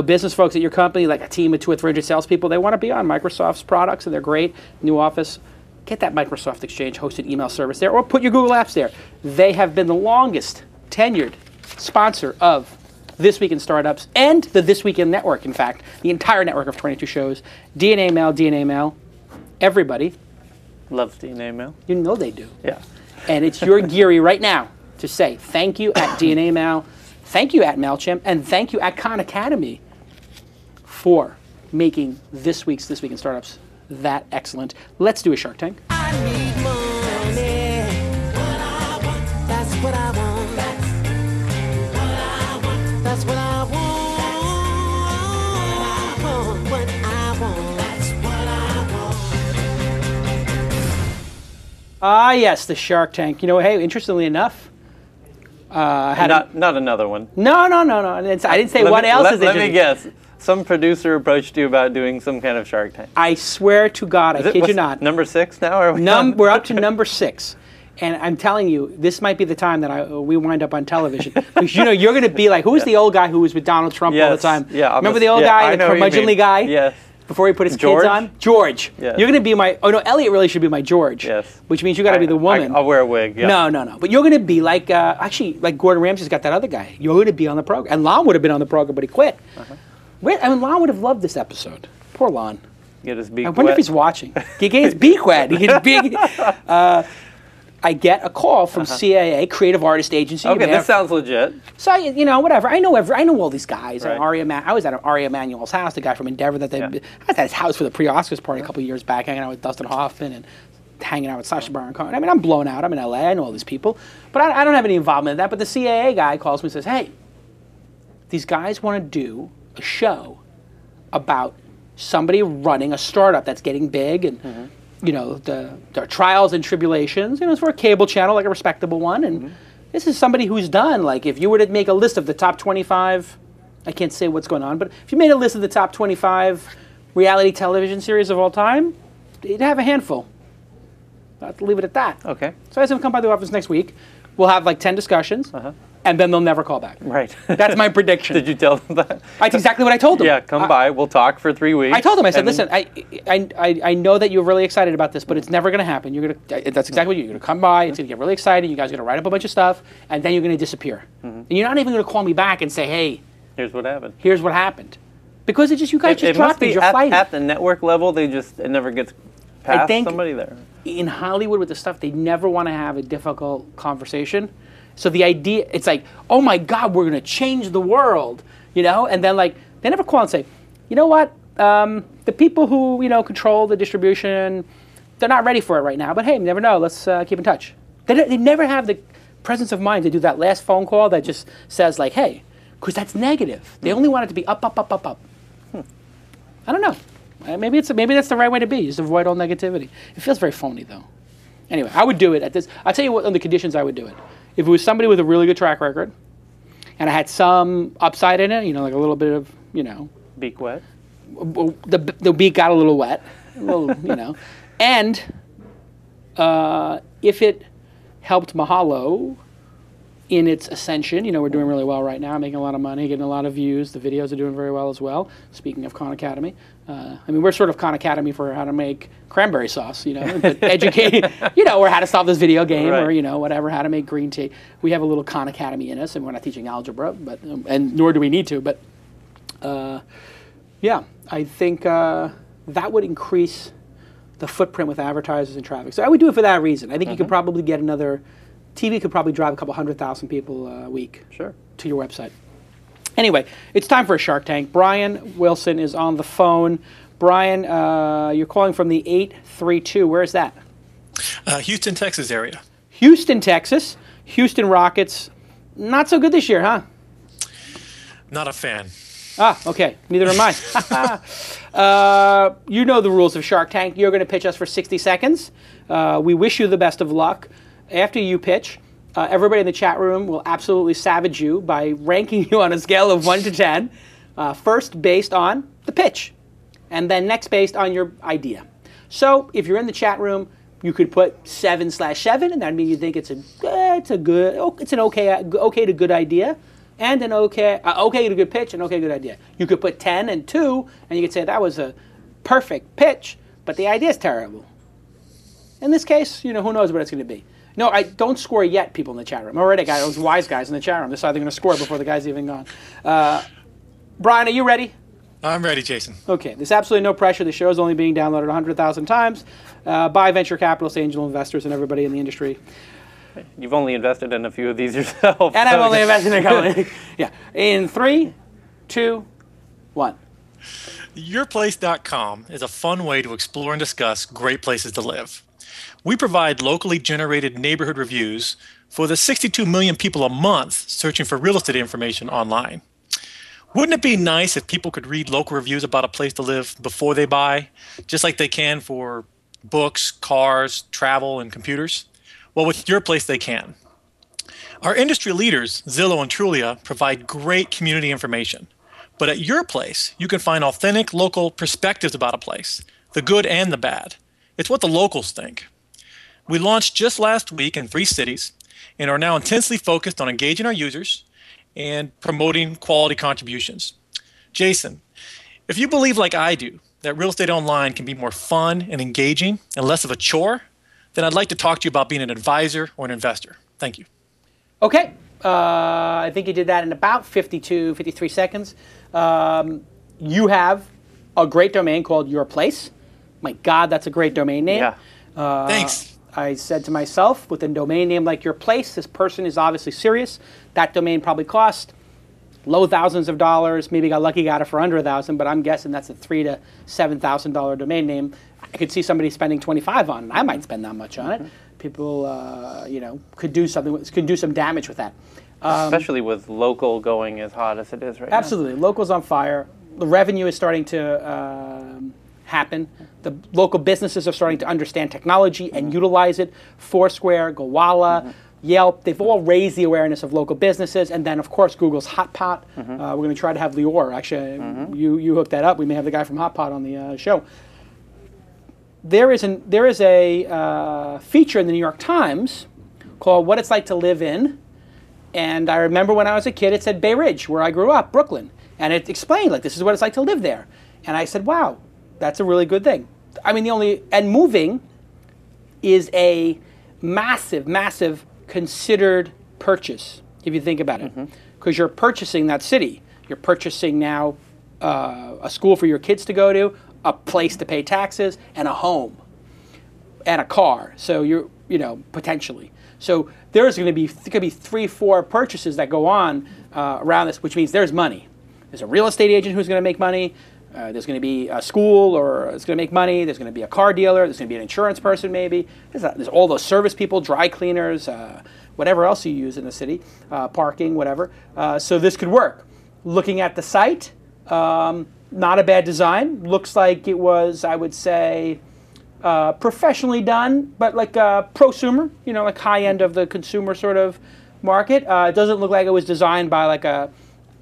business folks at your company, like a team of 200 or 300 salespeople, they want to be on Microsoft's products, and they're great. New Office, get that Microsoft Exchange hosted email service there, or put your Google Apps there. They have been the longest tenured sponsor of This Week in Startups and the This Week in Network, in fact, the entire network of 22 shows. DNA Mail, everybody loves DNA Mail. You know they do. Yeah. And it's your Geary right now to say thank you at DNA Mail, thank you at MailChimp, and thank you at Khan Academy for making this week in Startups that excellent. Let's do a Shark Tank. I need money. What I want, that's what I want. That's what I want. What I want. That's what I want. Ah, yes, the Shark Tank. Hey, interestingly enough, not another one. No. I didn't say what else is interesting. Let me guess. Some producer approached you about doing some kind of Shark Tank. I swear to God, I kid you not. Number 6 now? Or we're up to number 6. And I'm telling you, this might be the time that we wind up on television. Because you're going to be like, who's the old guy who was with Donald Trump all the time? Yeah, remember the old guy, the curmudgeonly guy? Yes. Before he put his kids on? George. Yes. You're going to be my, Elliot really should be my George. Yes. Which means you got to be the woman. I'll wear a wig, yeah. No. But you're going to be like, like Gordon Ramsay's got that other guy. You're going to be on the program. And Lon would have been on the program, but he quit. Lon would have loved this episode. Poor Lon. Get his beak I wonder if he's watching. He get his beak wet. I get a call from CAA, Creative Artist Agency. Okay, this sounds legit. So whatever. I know all these guys. Right. I was at Ari Emanuel's house, the guy from Endeavor. I was at his house for the pre-Oscars party a couple of years back, hanging out with Dustin Hoffman and hanging out with Sacha Baron Cohen. I mean, I'm blown out. I'm in LA. I know all these people, but I don't have any involvement in that. But the CAA guy calls me and says, "Hey, these guys want to do a show about somebody running a startup that's getting big and." The trials and tribulations. It's for a cable channel, like a respectable one. And this is somebody who's done, like, if you were to make a list of the top 25, I can't say what's going on, but if you made a list of the top 25 reality television series of all time, you'd have a handful. I'll have to leave it at that. Okay. So I said, come by the office next week. We'll have like 10 discussions. And then they'll never call back. Right. That's my prediction. Did you tell them that? That's exactly what I told them. Yeah, come by. We'll talk for 3 weeks. I told them. I said, listen, I know that you're really excited about this, but it's never going to happen. That's exactly what you're going to come by. It's going to get really exciting. You guys are going to write up a bunch of stuff, and then you're going to disappear. And you're not even going to call me back and say, hey, here's what happened. Here's what happened. Because it's just you guys just dropped these. You're fighting. At the network level, it never gets past somebody there. In Hollywood with the stuff, they never want to have a difficult conversation. So the idea, it's like, oh my God, we're going to change the world, And then they never call and say, you know what, the people who, control the distribution, they're not ready for it right now. But hey, you never know, let's keep in touch. They never have the presence of mind to do that last phone call that just says like, hey, because that's negative. They only want it to be up. I don't know. Maybe that's the right way to be, just avoid all negativity. It feels very phony though. Anyway, I would do it at this. I'll tell you what, on the conditions I would do it. If it was somebody with a really good track record, and I had some upside in it, like a little bit of, beak wet. the beat got a little wet, and if it helped Mahalo in its ascension, we're doing really well right now, making a lot of money, getting a lot of views. The videos are doing very well as well. Speaking of Khan Academy, we're sort of Khan Academy for how to make cranberry sauce, but educating, or how to solve this video game, right. Or whatever, how to make green tea. We have a little Khan Academy in us, and we're not teaching algebra, but and nor do we need to. But yeah, I think that would increase the footprint with advertisers and traffic. So I would do it for that reason. I think you could probably get TV could probably drive a couple 100,000 people a week to your website. Anyway, it's time for a Shark Tank. Brian Wilson is on the phone. Brian, you're calling from the 832. Where is that? Houston, Texas area. Houston, Texas. Houston Rockets. Not so good this year, huh? Not a fan. Ah, okay. Neither am I. You know the rules of Shark Tank. You're going to pitch us for 60 seconds. We wish you the best of luck. After you pitch, everybody in the chat room will absolutely savage you by ranking you on a scale of 1 to 10. First based on the pitch, and then next based on your idea. So if you're in the chat room, you could put 7/7, and that means you think it's an okay to good idea, and an okay to good pitch, and okay good idea. You could put 10 and 2, and you could say that was a perfect pitch, but the idea is terrible. In this case, who knows what it's going to be. No, I don't score yet, people in the chat room. Already got those wise guys in the chat room decide they're going to score before the guy's even gone. Brian, are you ready? I'm ready, Jason. Okay, there's absolutely no pressure. The show is only being downloaded 100,000 times by venture capitalists, angel investors, and everybody in the industry. You've only invested in a few of these yourself. And I've only invested in a company. Yeah. In 3, 2, 1. Yourplace.com is a fun way to explore and discuss great places to live. We provide locally generated neighborhood reviews for the 62 million people a month searching for real estate information online. Wouldn't it be nice if people could read local reviews about a place to live before they buy, just like they can for books, cars, travel, and computers? Well, with Your Place, they can. Our industry leaders, Zillow and Trulia, provide great community information. But at Your Place, you can find authentic local perspectives about a place, the good and the bad. It's what the locals think. We launched just last week in 3 cities and are now intensely focused on engaging our users and promoting quality contributions. Jason, if you believe like I do that real estate online can be more fun and engaging and less of a chore, then I'd like to talk to you about being an advisor or an investor. Thank you. Okay. I think you did that in about 52, 53 seconds. You have a great domain called Your Place. My God, that's a great domain name. Yeah. Thanks. I said to myself, with a domain name like Your Place, this person is obviously serious. That domain probably cost low thousands of dollars. Maybe got lucky, got it for under $1,000, but I'm guessing that's a $3,000 to $7,000 domain name. I could see somebody spending $25 on it. I might spend that much on it. People, could do some damage with that. Especially with local going as hot as it is right now. Absolutely, local's on fire. The revenue is starting to happen. The local businesses are starting to understand technology and utilize it. Foursquare, Gowalla, Yelp, they've all raised the awareness of local businesses. And then, of course, Google's Hotpot. We're going to try to have Lior. Actually, you hooked that up. We may have the guy from Hotpot on the show. There is a feature in the New York Times called What It's Like to Live In. And I remember when I was a kid, it said Bay Ridge, where I grew up, Brooklyn. And it explained, this is what it's like to live there. And I said, wow, that's a really good thing. I mean, moving is a massive, massive considered purchase, if you think about it. Because you're purchasing that city. You're purchasing now a school for your kids to go to, a place to pay taxes, and a home, and a car. So you're, potentially. So there's going to be 3-4 purchases that go on around this, which means there's money. There's a real estate agent who's going to make money. There's going to be a school or it's going to make money. There's going to be a car dealer. There's going to be an insurance person maybe. There's all those service people, dry cleaners, whatever else you use in the city, parking, whatever. So this could work. Looking at the site, not a bad design. Looks like it was, I would say, professionally done, but like prosumer, like high end of the consumer sort of market. It doesn't look like it was designed by like a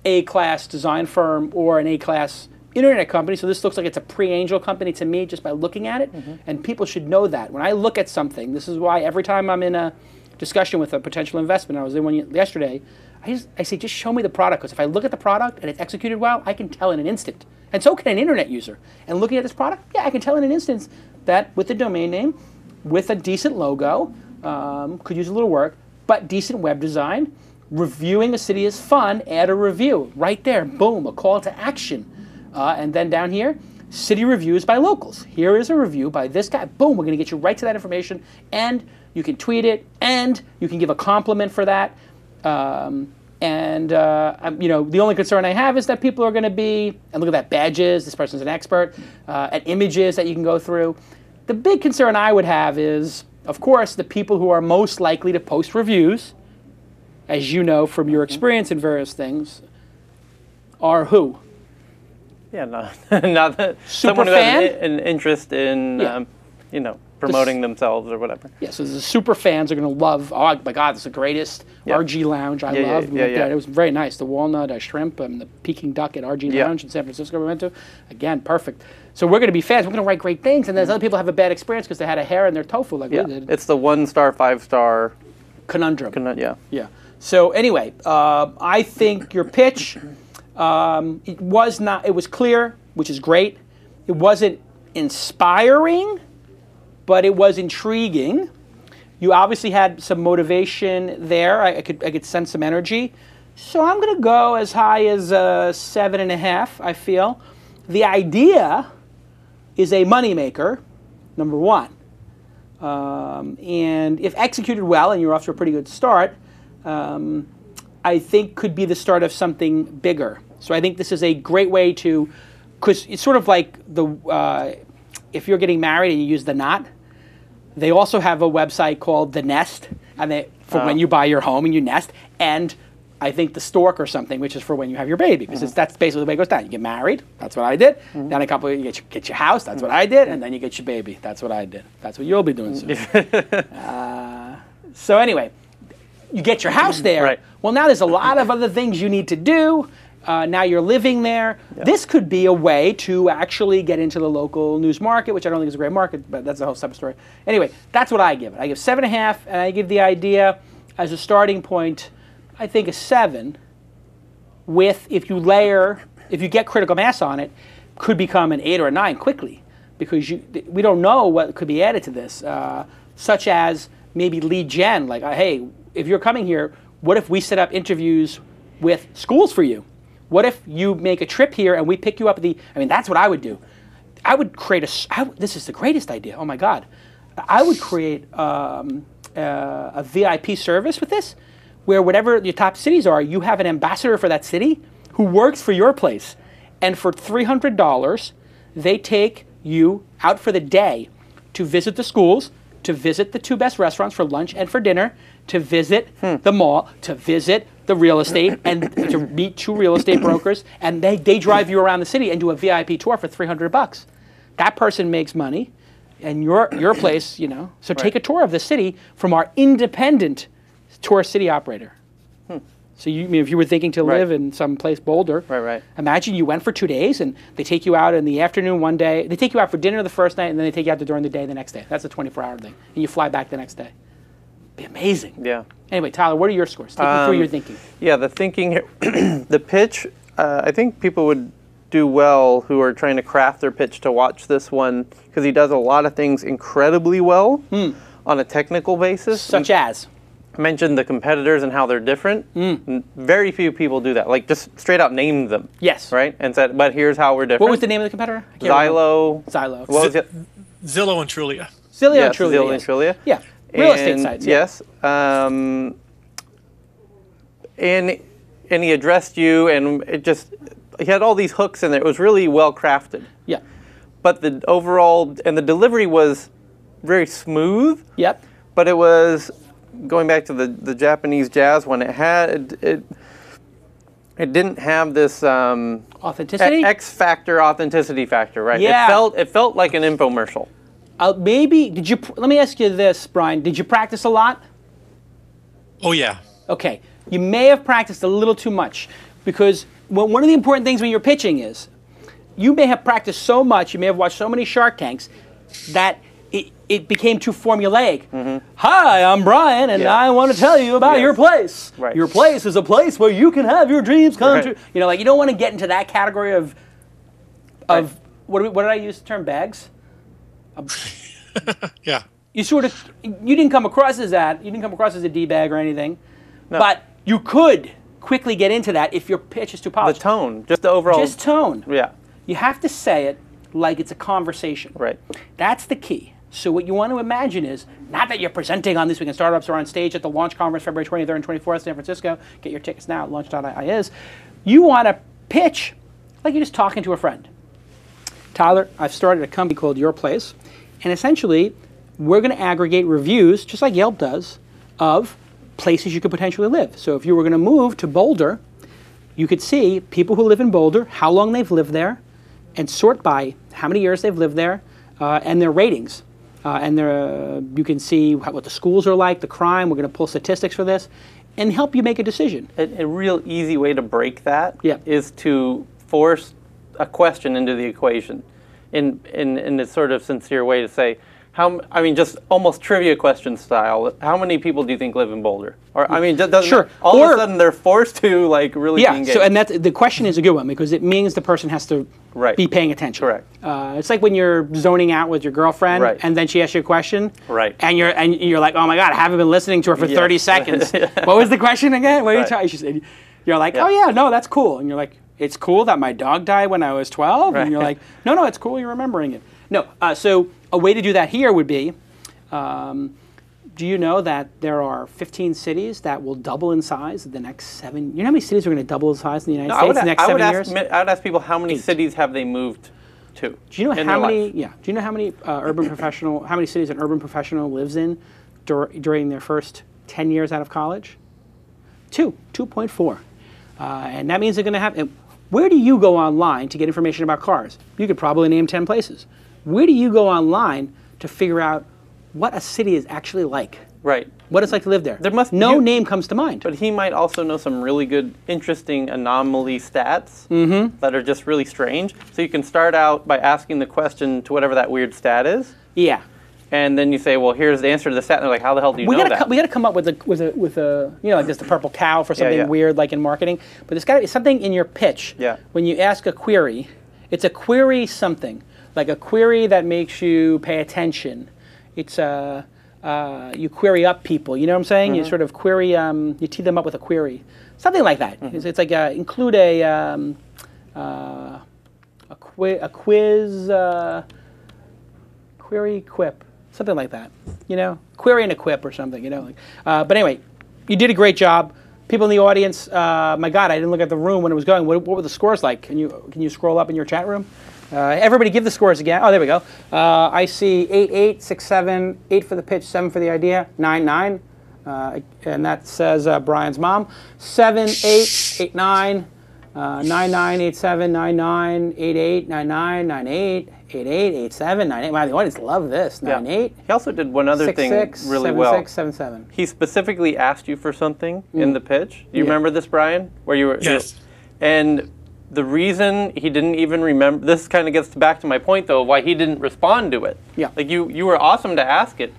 A-class design firm or an A-class internet company, so this looks like it's a pre-angel company to me just by looking at it, and people should know that. When I look at something, this is why every time I'm in a discussion with a potential investment, I was in one yesterday, I say, just show me the product, because if I look at the product and it's executed well, I can tell in an instant. And so can an internet user. And looking at this product, yeah, I can tell in an instant that with the domain name, with a decent logo, could use a little work, but decent web design, reviewing a city is fun, add a review. Right there, boom, a call to action. And then down here, city reviews by locals. Here is a review by this guy. Boom, we're going to get you right to that information. And you can tweet it, and you can give a compliment for that. You know, the only concern I have is that people are going to be, and look at that, badges, this person's an expert, and images that you can go through. The big concern I would have is, of course, the people who are most likely to post reviews, as you know from your experience in various things, are who? Yeah, not that someone who has an interest in, you know, promoting themselves or whatever. Yeah, so the super fans are going to love, oh my God, this is the greatest RG Lounge I love. It was very nice. The walnut, shrimp, and the Peking duck at RG Lounge in San Francisco we went to. Again, perfect. So we're going to be fans. We're going to write great things, and there's other people have a bad experience because they had a hair in their tofu like we did. It's the 1-star, 5-star conundrum. Yeah. So anyway, I think your pitch, it was clear, which is great. It wasn't inspiring, but it was intriguing. You obviously had some motivation there. I could sense some energy. So I'm going to go as high as 7.5, I feel. The idea is a moneymaker, number one. And if executed well, and you're off to a pretty good start, I think could be the start of something bigger. So I think this is a great way to, because it's sort of like if you're getting married and you use the knot, they also have a website called The Nest, and for when you buy your home and you nest, and I think the stork or something, which is for when you have your baby, because that's basically the way it goes down. You get married, that's what I did. Then you get your house, that's what I did, and then you get your baby, that's what I did. That's what you'll be doing soon. So anyway, you get your house there. Right. Well, now there's a lot of other things you need to do. Now you're living there. Yeah. This could be a way to actually get into the local news market, which I don't think is a great market, but that's a whole separate story. Anyway, that's what I give it. I give 7.5, and I give the idea as a starting point, I think a 7, with, if you get critical mass on it, could become an 8 or a 9 quickly, because we don't know what could be added to this, such as maybe lead gen, like, hey, if you're coming here, what if we set up interviews with schools for you? What if you make a trip here and we pick you up at that's what I would do. I would create this is the greatest idea, oh my God. I would create a VIP service with this, where whatever your top cities are, you have an ambassador for that city who works for your place. And for $300, they take you out for the day to visit the schools, to visit the 2 best restaurants for lunch and for dinner, to visit the mall, to visit the real estate, and to meet 2 real estate brokers, and they drive you around the city and do a VIP tour for $300. That person makes money, and your place, you know. So take a tour of the city from our independent tour city operator. So if you were thinking to live in some place Boulder, imagine you went for 2 days, and they take you out in the afternoon one day. They take you out for dinner the first night, and then they take you out during the day the next day. That's a 24-hour thing, and you fly back the next day. Be amazing. Yeah. Anyway, Tyler, what are your scores? Take me through your thinking. Yeah, the thinking here, the pitch, I think people would do well who are trying to craft their pitch to watch this one, because he does a lot of things incredibly well on a technical basis. Such as? I mentioned the competitors and how they're different. Very few people do that. Like, just straight out named them. Yes. Right? And said, but here's how we're different. What was the name of the competitor? Zillow. What was it? Zillow and Trulia. Zillow and Trulia. Zillow and Trulia. Yeah. Real estate sites. Yeah. Yes. And he addressed you, and he had all these hooks in there. It was really well crafted. Yeah. But the overall, and the delivery was very smooth. Yep. But it was, going back to the Japanese jazz one, it didn't have this authenticity, X factor, authenticity factor, right? Yeah. It felt like an infomercial. Maybe let me ask you this, Brian. Did you practice a lot? Oh yeah. Okay. You may have practiced a little too much, because one of the important things when you're pitching is you may have practiced so much, you may have watched so many Shark Tanks that it became too formulaic. Hi, I'm Brian, and I want to tell you about your place. Right. Your place is a place where you can have your dreams come true. You know, like you don't want to get into that category of what did I use the term, bags? Yeah. You didn't come across as that. You didn't come across as a D-bag or anything. No. But you could quickly get into that if your pitch is too polished. The tone, just the overall. Just tone. Yeah. You have to say it like it's a conversation. Right. That's the key. So what you want to imagine is, not that you're presenting on This Week in Startups or on stage at the launch conference February 23rd and 24th, San Francisco. Get your tickets now at launch.is. You want to pitch like you're just talking to a friend. Tyler, I've started a company called Your Place, and essentially we're going to aggregate reviews, just like Yelp does, of places you could potentially live. So if you were going to move to Boulder, you could see people who live in Boulder, how long they've lived there, and sort by how many years they've lived there, and their ratings. You can see what the schools are like, the crime. We're going to pull statistics for this, and help you make a decision. A real easy way to break that is to force a question into the equation, in a sort of sincere way to say, just almost trivia question style. How many people do you think live in Boulder? Or all of a sudden they're forced to really be engaged. So the question is a good one because it means the person has to be paying attention. Correct. It's like when you're zoning out with your girlfriend and then she asks you a question. Right. And you're like, oh my God, I haven't been listening to her for 30 seconds. What was the question again? What are you talking? You're like, oh yeah, no, that's cool. And you're like, it's cool that my dog died when I was 12. And you're like, no, it's cool. You're remembering it. No. So a way to do that here would be, do you know that there are 15 cities that will double in size in the next 7? You know how many cities are going to double in size in the United States in the next 7 years? I would ask people how many cities have they moved to. Do you know how many? Yeah. Do you know how many how many cities an urban professional lives in during their first 10 years out of college? 2.4, and that means they're going to have. Where do you go online to get information about cars? You could probably name 10 places. Where do you go online to figure out what a city is actually like? Right. What it's like to live there? No name comes to mind. But he might also know some really good, interesting anomaly stats that are just really strange. So you can start out by asking the question to whatever that weird stat is. Yeah. And then you say, well, here's the answer to the stat. And they're like, how the hell do you know that? We got to come up with a like this, the purple cow for something weird like in marketing. But there's got to be something in your pitch. Yeah. When you ask a query, it's a query something. Like a query that makes you pay attention. It's you query up people. You know what I'm saying? You sort of query. You tee them up with a query, something like that. It's like include a quiz, query quip, something like that. You know, query and a quip or something. You know. But anyway, you did a great job. People in the audience. My God, I didn't look at the room when it was going. What were the scores like? Can you scroll up in your chat room? Everybody give the scores again. Oh, there we go. I see 8-8, 6-7, 8 for the pitch, 7 for the idea, 9-9. And that says Brian's mom. 7-8, 8-9, 9-9, 8-7, 9-9, 8-8, 9-9, 9-8, 8-8, 8-7, 9-8. Wow, the audience love this. 9-8. He also did one other thing really 7-6, well. 7-7. He specifically asked you for something in the pitch. Do you remember this, Brian? Where you were? Yes. And the reason he didn't even remember, this kind of gets back to my point though, why he didn't respond to it. Yeah. Like you were awesome to ask it,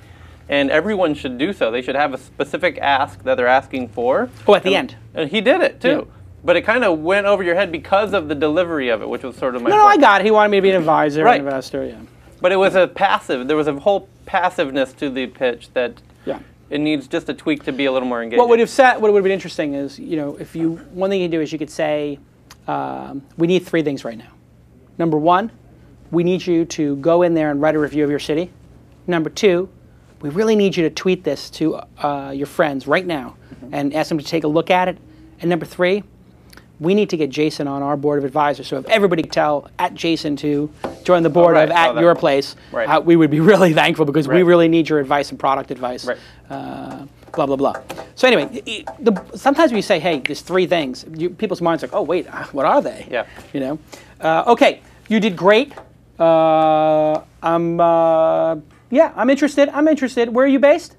and everyone should do so. They should have a specific ask that they're asking for. Oh, at the end. And he did it too. Yeah. But it kind of went over your head because of the delivery of it, which was sort of my point. No, I got it. He wanted me to be an advisor, an investor, yeah. But it was there was a whole passiveness to the pitch that it needs just a tweak to be a little more engaging. What would have been interesting is, one thing you can do is you could say, we need 3 things right now. Number 1, we need you to go in there and write a review of your city. Number 2, we really need you to tweet this to your friends right now and ask them to take a look at it. And number 3, we need to get Jason on our board of advisors. So if everybody could tell at Jason to join the board of at your place, we would be really thankful because we really need your advice and product advice. Right. Blah, blah, blah. So anyway, sometimes we say, hey, there's 3 things. People's minds are like, oh, wait, what are they? Yeah. Okay, you did great. I'm interested. Where are you based?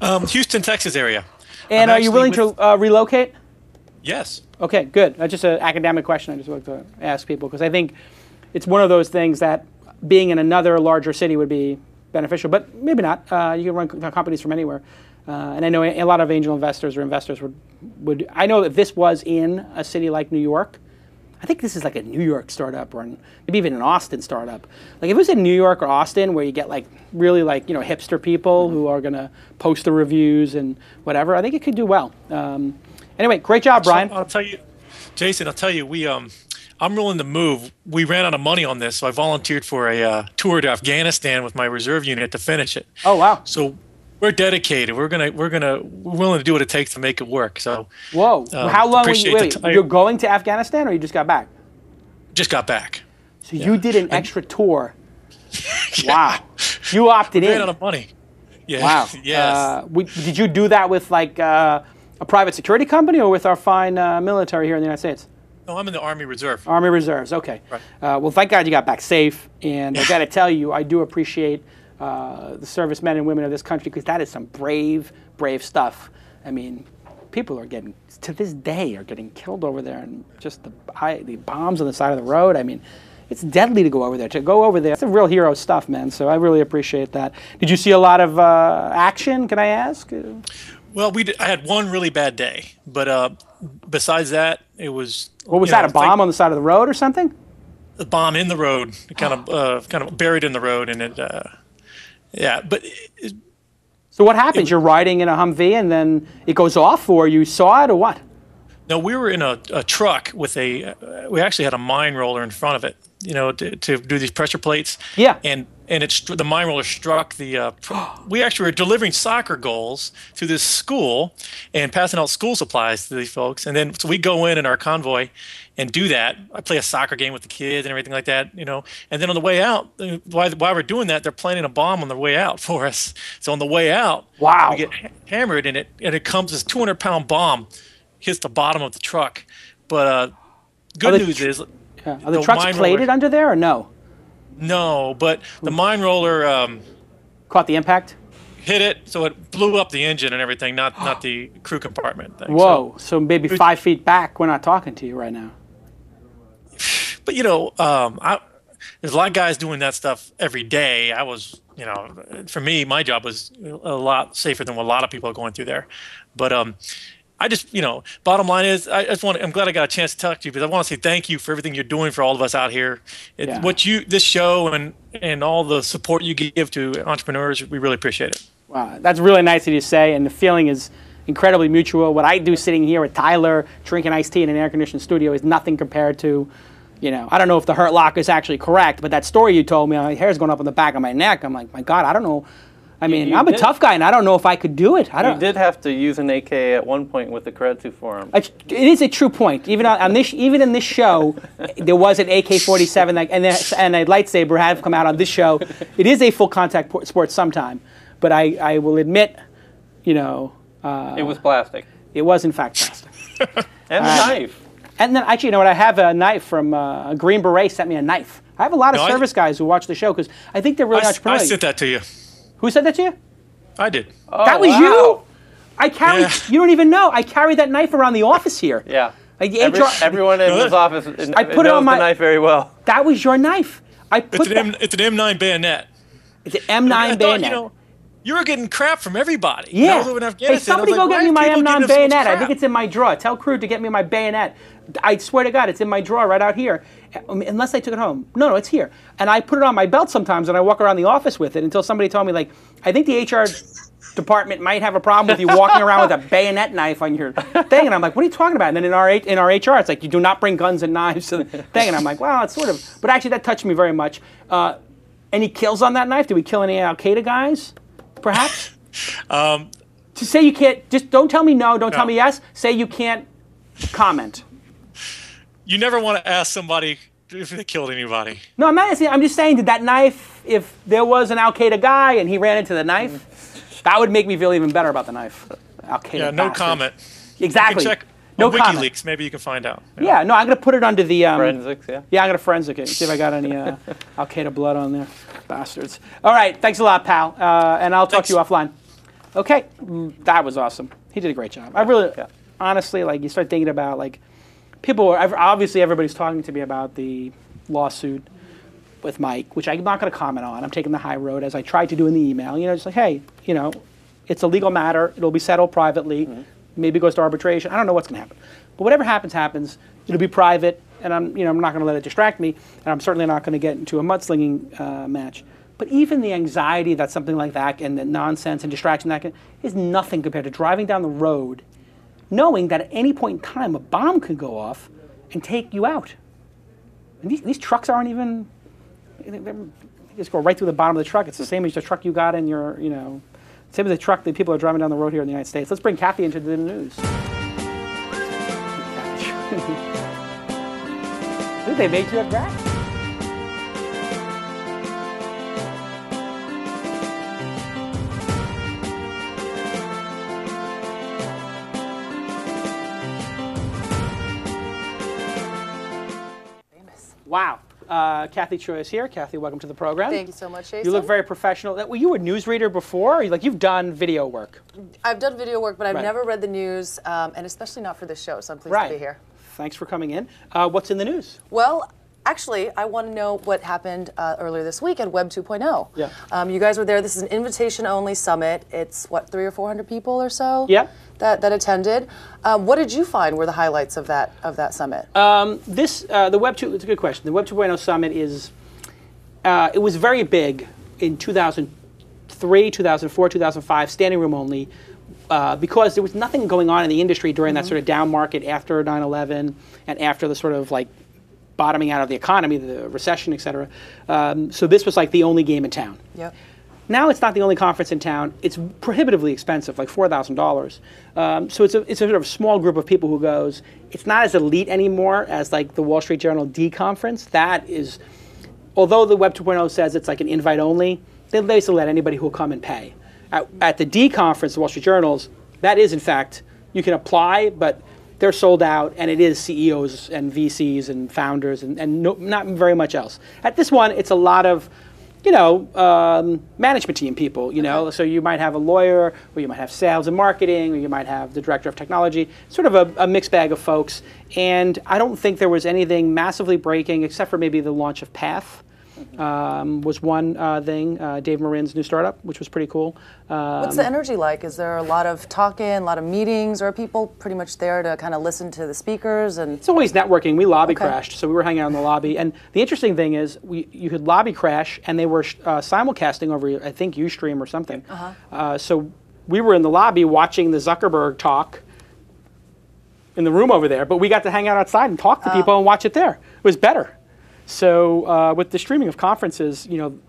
Houston, Texas area. And are you willing to relocate? Yes. Okay, good. That's just an academic question I just want to ask people because I think it's one of those things that being in another larger city would be beneficial, but maybe not. You can run companies from anywhere. And I know a lot of angel investors or investors would. I know if this was in a city like New York, I think this is like a New York startup or maybe even an Austin startup. Like if it was in New York or Austin where you get like really like, hipster people who are going to post the reviews and whatever, I think it could do well. Anyway, great job, Brian. I'll tell you, Jason, I'm willing to move. We ran out of money on this, so I volunteered for a tour to Afghanistan with my reserve unit to finish it. Oh, wow. So we're dedicated. We're willing to do what it takes to make it work. So whoa, how long were you? Wait, you're going to Afghanistan, or you just got back? Just got back. So you did an extra tour. Wow, you opted in. Ran out of money. Yeah. Wow. Yes. Did you do that with like a private security company or with our fine military here in the United States? No, I'm in the Army Reserve. Army Reserves. Okay. Right. Well, thank God you got back safe, and I got to tell you, I do appreciate the servicemen and women of this country, because that is some brave, brave stuff. I mean, people are getting, to this day, are getting killed over there, and just the bombs on the side of the road. I mean, it's deadly to go over there. To go over there, it's a real hero stuff, man. So I really appreciate that. Did you see a lot of action, can I ask? Well, I had one really bad day, but besides that, it was. What was that? A bomb on the side of the road or something? A bomb in the road, kind of buried in the road, and it. Yeah, but. So what happens? You're riding in a Humvee and then it goes off, or you saw it, or what? No, we were in a truck with we actually had a mine roller in front of it, to do these pressure plates. Yeah. And the mine roller struck the. We actually were delivering soccer goals to this school and passing out school supplies to these folks, and then so we go in our convoy and do that. I play a soccer game with the kids and everything like that, And then on the way out, while we're doing that, they're planting a bomb on the way out for us. So on the way out, wow, we get hammered, and it comes this 200-pound bomb, hits the bottom of the truck. But good news is, are the trucks plated under there or no? No, but the mine roller caught the impact. Hit it, so it blew up the engine and everything, not the crew compartment thing. Whoa! So maybe 5 feet back, we're not talking to you right now. But there's a lot of guys doing that stuff every day. I was, for me, my job was a lot safer than what a lot of people are going through there. But I just, bottom line is, I'm glad I got a chance to talk to you, because I want to say thank you for everything you're doing for all of us out here. This show and all the support you give to entrepreneurs, we really appreciate it. Wow, that's really nice of you to say, and the feeling is incredibly mutual. What I do sitting here with Tyler, drinking iced tea in an air-conditioned studio is nothing compared to, I don't know if the Hurt Locker is actually correct, but that story you told me, my hair's going up on the back of my neck. I'm like, my God, I don't know. I mean, I'm a tough guy, and I don't know if I could do it. You did have to use an AK at one point with the Karatezu forum. It is a true point. Even even in this show, there was an AK-47 and a lightsaber have come out on this show. It is a full contact sport sometime, but I will admit, it was plastic. It was in fact plastic. And a knife. And then actually, I have a knife from a Green Beret sent me a knife. I have a lot of service guys who watch the show because I think they're really entrepreneurial. I sent that to you. Who said that to you? I did. Oh, that was you? I carried, you don't even know, I carried that knife around the office here. Yeah. Like everyone in this office knows the knife very well. That was your knife. It's an M9 bayonet. It's an M9 bayonet. You were getting crap from everybody. Yeah. Hey, somebody go get me my M9 bayonet. I think it's in my drawer. Tell Crew to get me my bayonet. I swear to God, it's in my drawer right out here. Unless I took it home. No, it's here. And I put it on my belt sometimes, and I walk around the office with it until somebody told me, like, I think the HR department might have a problem with you walking around with a bayonet knife on your thing. And I'm like, what are you talking about? And then in our HR, it's like, you do not bring guns and knives to the thing. And I'm like, well, it's sort of. But actually, that touched me very much. Any kills on that knife? Did we kill any Al-Qaeda guys, perhaps? To say you can't, just don't tell me no, don't tell me yes. Say you can't comment. You never want to ask somebody if they killed anybody. No, I'm not asking. I'm just saying, did that knife, if there was an Al-Qaeda guy and he ran into the knife, that would make me feel even better about the knife. Al-Qaeda Yeah, no comment. Exactly. You can check no on comment. WikiLeaks, maybe you can find out. Yeah, no, I'm going to put it under the... forensics, yeah? Yeah, I'm going to forensic it, see if I got any Al-Qaeda blood on there. Bastards. All right, thanks a lot, pal. And I'll talk to you offline. Okay, that was awesome. He did a great job. I really, honestly, like, you start thinking about, like, people are, obviously everybody's talking to me about the lawsuit with Mike, which I'm not going to comment on. I'm taking the high road, as I tried to do in the email. Just like, hey, it's a legal matter. It'll be settled privately. Maybe it goes to arbitration. I don't know what's going to happen. But whatever happens, happens. It'll be private, and I'm not going to let it distract me, and I'm certainly not going to get into a mudslinging match. But even the anxiety that something like that and the nonsense and distraction is nothing compared to driving down the road, knowing that at any point in time a bomb could go off and take you out. And these trucks aren't even, they just go right through the bottom of the truck. It's the same as the truck you got in your, same as the truck that people are driving down the road here in the United States. Let's bring Kathy into the news. Dude, they made you a graph. Wow. Kathy Choi is here. Kathy, welcome to the program. Thank you so much, Jason. You look very professional. Well, you were a newsreader before? You've done video work. I've done video work, but I've never read the news, and especially not for this show, so I'm pleased to be here. Thanks for coming in. What's in the news? Well, actually, I want to know what happened earlier this week at Web 2.0. Yeah. You guys were there. This is an invitation-only summit. It's, 300 or 400 people or so? Yeah. That attended. What did you find were the highlights of that summit? The Web 2. It's a good question. The Web 2.0 summit is. It was very big in 2003, 2004, 2005, standing room only, because there was nothing going on in the industry during that sort of down market after 9/11 and after the sort of like bottoming out of the economy, the recession, et cetera. So this was like the only game in town. Yep. Now it's not the only conference in town. It's prohibitively expensive, like $4,000. So it's a sort of small group of people who goes. It's not as elite anymore as like the Wall Street Journal D conference. That is, although the Web 2.0 says it's like an invite only, they basically let anybody who will come and pay. At the D conference, the Wall Street Journals, that is in fact, you can apply, but they're sold out, and it is CEOs and VCs and founders and not very much else. At this one, it's a lot of management team people, so you might have a lawyer, or you might have sales and marketing, or you might have the director of technology, sort of a mixed bag of folks. And I don't think there was anything massively breaking, except for maybe the launch of Path. Was one thing, Dave Marin's new startup, which was pretty cool. What's the energy like? Is there a lot of talking, a lot of meetings, or are people pretty much there to kind of listen to the speakers? And it's always networking. We lobby crashed, so we were hanging out in the lobby. And the interesting thing is, you could lobby crash, and they were simulcasting over, I think, Ustream or something. So we were in the lobby watching the Zuckerberg talk in the room over there, but we got to hang out outside and talk to people and watch it there. It was better. So with the streaming of conferences,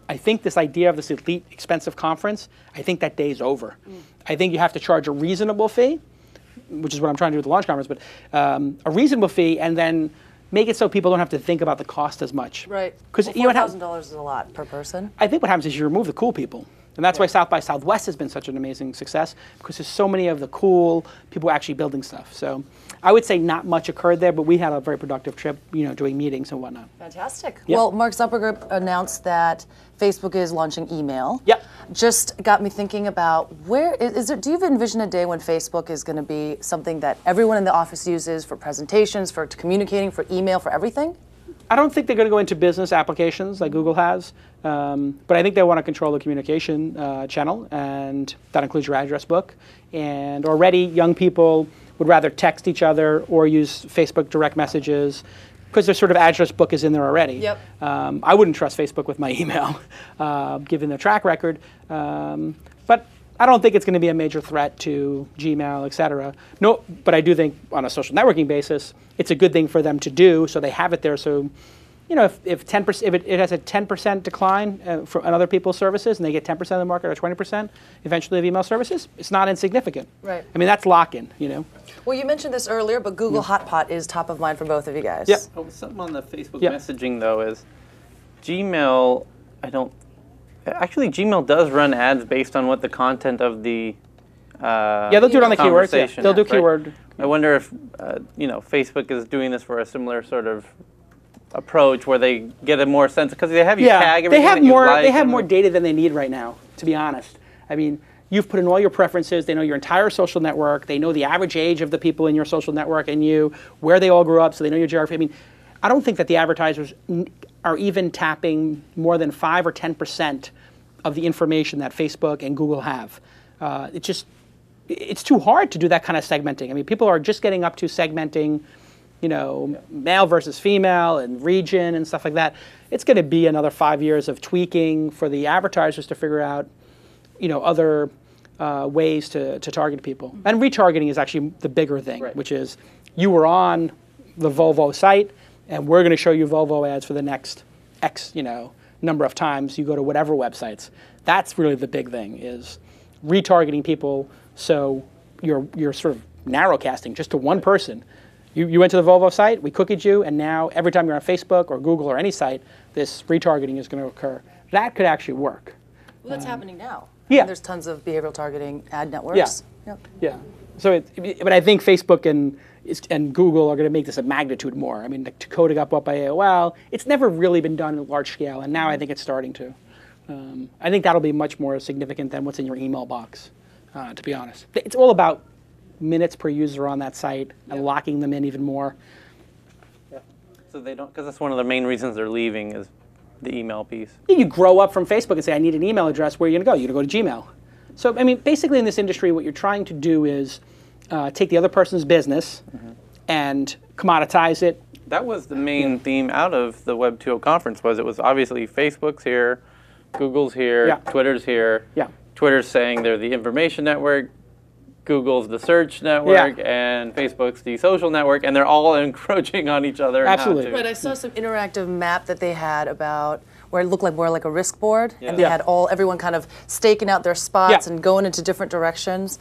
I think this idea of this elite, expensive conference, I think that day's over. I think you have to charge a reasonable fee, which is what I'm trying to do with the launch conference, but a reasonable fee, and then make it so people don't have to think about the cost as much. Right. Because $4,000 is a lot per person. I think what happens is you remove the cool people. And that's why South by Southwest has been such an amazing success, because there's so many of the cool people actually building stuff. So I would say not much occurred there, but we had a very productive trip, doing meetings and whatnot. Fantastic. Yep. Well, Mark Zuckerberg announced that Facebook is launching email. Yep. Just got me thinking about do you envision a day when Facebook is going to be something that everyone in the office uses for presentations, for communicating, for email, for everything? I don't think they're going to go into business applications like Google has, but I think they want to control the communication channel, and that includes your address book. And already young people would rather text each other or use Facebook direct messages because their sort of address book is in there already. Yep. I wouldn't trust Facebook with my email, given their track record. But I don't think it's going to be a major threat to Gmail, et cetera. No, but I do think on a social networking basis, it's a good thing for them to do, so they have it there. So, if it has a 10% decline for on other people's services, and they get 10% of the market or 20% eventually of email services, it's not insignificant. Right. I mean, that's lock-in. Well, you mentioned this earlier, but Google Hotpot is top of mind for both of you guys. Yep. Something on the Facebook messaging though is Gmail. Actually, Gmail does run ads based on what the content of the they'll do it on the keywords. Yeah. They'll do keyword. Right? I wonder if Facebook is doing this for a similar sort of approach where they get a more sense because they have you tag everything they have more data than they need right now, to be honest. I mean, you've put in all your preferences. They know your entire social network. They know the average age of the people in your social network and where they all grew up, so they know your geography. I mean, I don't think that the advertisers are even tapping more than 5 or 10% of the information that Facebook and Google have. It's too hard to do that kind of segmenting. I mean, people are just getting up to segmenting, male versus female and region and stuff like that. It's going to be another 5 years of tweaking for the advertisers to figure out, other ways to target people. And retargeting is actually the bigger thing, which is you were on the Volvo site, and we're going to show you Volvo ads for the next X, number of times you go to whatever websites. That's really the big thing, is retargeting people, so you're sort of narrowcasting just to one person. You went to the Volvo site, we cookied you, and now every time you're on Facebook or Google or any site, this retargeting is going to occur. That could actually work. Well, that's happening now. Yeah. There's tons of behavioral targeting ad networks. Yeah. Yeah. So, but I think Facebook and Google are going to make this a magnitude more. I mean, to coding up by AOL, it's never really been done at large scale, and now I think it's starting to. I think that'll be much more significant than what's in your email box, to be honest. It's all about minutes per user on that site and locking them in even more. Yeah. So they don't, because that's one of the main reasons they're leaving is the email piece. You grow up from Facebook and say, I need an email address. Where are you going to go? You're going to go to Gmail. So, I mean, basically in this industry, what you're trying to do is take the other person's business and commoditize it. That was the main theme out of the Web 2.0 conference. It was obviously Facebook's here, Google's here, Twitter's here. Yeah. Twitter's saying they're the information network, Google's the search network, and Facebook's the social network, and they're all encroaching on each other. Absolutely. Right, I saw some interactive map that they had about where it looked like more like a risk board, and they had everyone kind of staking out their spots and going into different directions.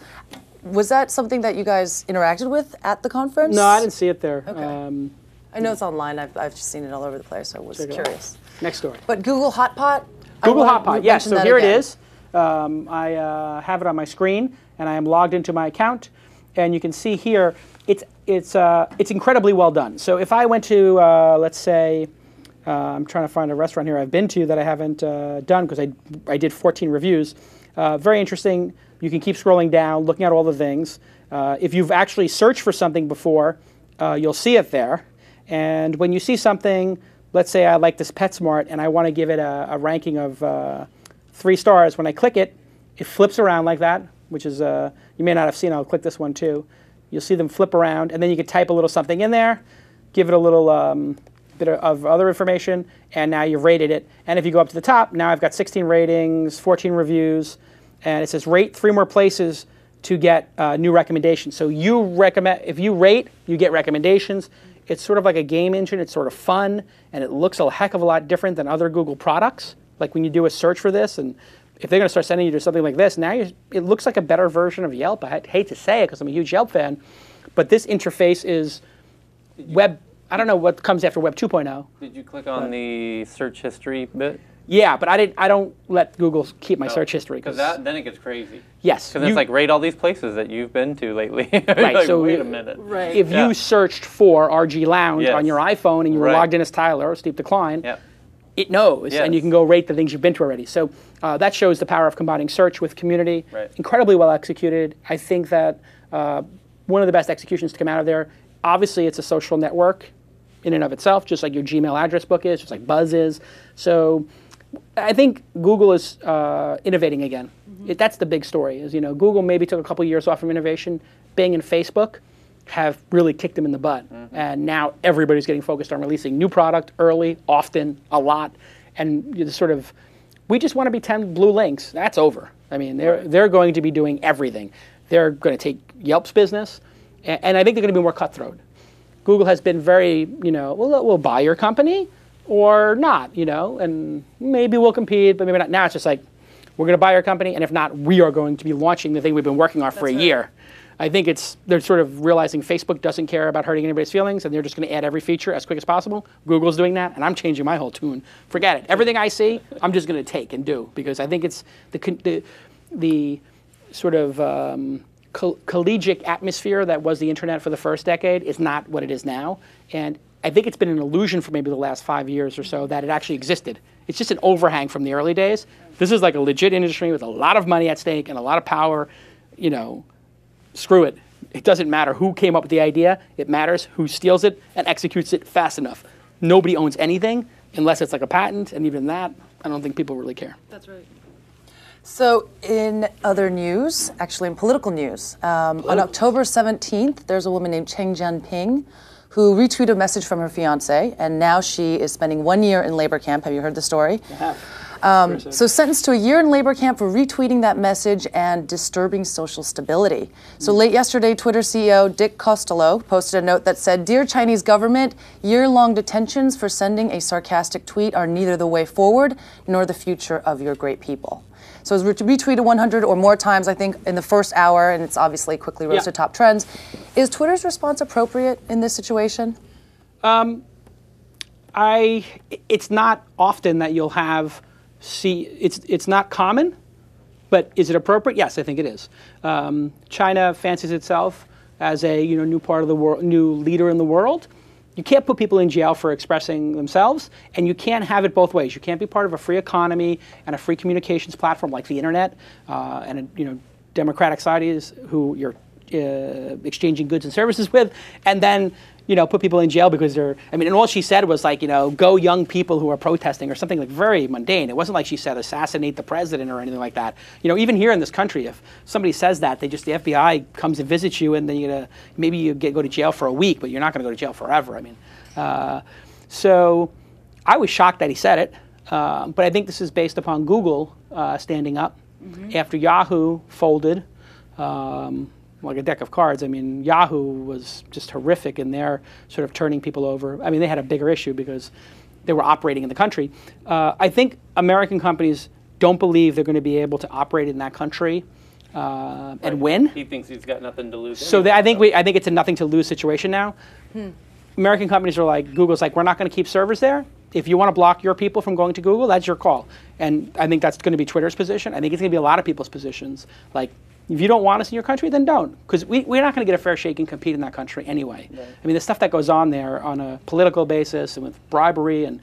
Was that something that you guys interacted with at the conference? No, I didn't see it there. Okay. I know it's online. I've just seen it all over the place, so I was curious. Next story. But Google Hotpot? Google Hotpot, yes. So here it is. I have it on my screen, and I am logged into my account, and you can see here it's incredibly well done. So if I went to let's say I'm trying to find a restaurant here I've been to that I haven't done because I did 14 reviews. Very interesting. You can keep scrolling down, looking at all the things. If you've actually searched for something before, you'll see it there. And when you see something, let's say I like this PetSmart and I want to give it a ranking of 3 stars. When I click it, it flips around like that, which is, you may not have seen, I'll click this one too. You'll see them flip around, and then you can type a little something in there, give it a little bit of other information, and now you've rated it. And if you go up to the top, now I've got 16 ratings, 14 reviews, and it says rate 3 more places to get new recommendations. So if you rate, you get recommendations. It's sort of like a game engine. It's sort of fun, and it looks a heck of a lot different than other Google products. Like when you do a search for this, and if they're going to start sending you to something like this, now it looks like a better version of Yelp. I hate to say it because I'm a huge Yelp fan, but this interface is web. I don't know what comes after Web 2.0. Did you click on the search history bit? Yeah, but I don't let Google keep my search history because then it gets crazy. Yes, because it's like rate all these places that you've been to lately. Right. Like, so wait a minute. Right. If you searched for RG Lounge on your iPhone and you were logged in as Tyler or Steep Decline, it knows, and you can go rate the things you've been to already. So that shows the power of combining search with community. Right. Incredibly well executed. I think that one of the best executions to come out of there. Obviously, it's a social network in and of itself, just like your Gmail address book is, just like Buzz is. So I think Google is innovating again. That's the big story. Is Google maybe took a couple years off from innovation. Bing and Facebook have really kicked them in the butt, and now everybody's getting focused on releasing new product early, often, a lot, and we just want to be 10 blue links. That's over. I mean, they're going to be doing everything. They're going to take Yelp's business, and I think they're going to be more cutthroat. Google has been very, we'll buy your company or not, and maybe we'll compete, but maybe not. Now it's just like, we're going to buy your company, and if not, we are going to be launching the thing we've been working on for a year. I think they're sort of realizing Facebook doesn't care about hurting anybody's feelings, and they're just going to add every feature as quick as possible. Google's doing that, and I'm changing my whole tune. Forget it. Everything I see, I'm just going to take and do, because I think it's the sort of collegiate atmosphere that was the internet for the first decade is not what it is now. And I think it's been an illusion for maybe the last 5 years or so that it actually existed. It's just an overhang from the early days. This is like a legit industry with a lot of money at stake and a lot of power. Screw it. It doesn't matter who came up with the idea. It matters who steals it and executes it fast enough. nobody owns anything unless it's like a patent, and even that, I don't think people really care. That's right. So in other news, actually in political news, on October 17th, there's a woman named Cheng Jianping who retweeted a message from her fiance, and now she is spending 1 year in labor camp. Have you heard the story? I have. So sentenced to a year in labor camp for retweeting that message and disturbing social stability. So late yesterday, Twitter CEO Dick Costolo posted a note that said, "Dear Chinese government, year-long detentions for sending a sarcastic tweet are neither the way forward nor the future of your great people." So it was retweeted 100 or more times, I think, in the first hour, and it's obviously quickly rose to top trends. Is Twitter's response appropriate in this situation? It's not often that you'll have it's not common, but is it appropriate? Yes, I think it is. China fancies itself as a new part of the world, new leader in the world. You can't put people in jail for expressing themselves, and you can't have it both ways. You can't be part of a free economy and a free communications platform like the internet and democratic societies who you're exchanging goods and services with, and then put people in jail because they're. I mean, and all she said was like, go young people who are protesting or something like very mundane. It wasn't like she said assassinate the president or anything like that. Even here in this country, if somebody says that, the FBI comes and visits you, and then maybe you go to jail for a week, but you're not going to go to jail forever. I mean, so I was shocked that he said it, but I think this is based upon Google standing up after Yahoo folded. Like a deck of cards. I mean, Yahoo was just horrific in their sort of turning people over. I mean, they had a bigger issue because they were operating in the country. I think American companies don't believe they're going to be able to operate in that country and win. He thinks he's got nothing to lose. So I think it's a nothing to lose situation now. American companies are like, Google's like, we're not going to keep servers there. If you want to block your people from going to Google, that's your call. And I think that's going to be Twitter's position. I think it's going to be a lot of people's positions. Like, if you don't want us in your country, then don't. Because we're not going to get a fair shake and compete in that country anyway. Right. I mean, the stuff that goes on there on a political basis and with bribery and,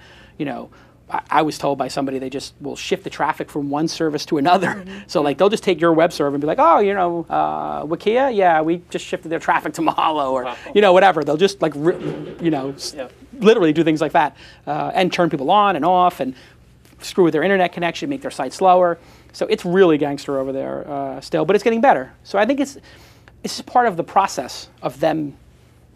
I was told by somebody they just will shift the traffic from one service to another. So, like, they'll just take your web server and be like, oh, Wikia? Yeah, we just shifted their traffic to Mahalo or, whatever. They'll just, like, literally do things like that and turn people on and off and screw with their internet connection, make their site slower. So it's really gangster over there still, but it's getting better. So I think it's just part of the process of them.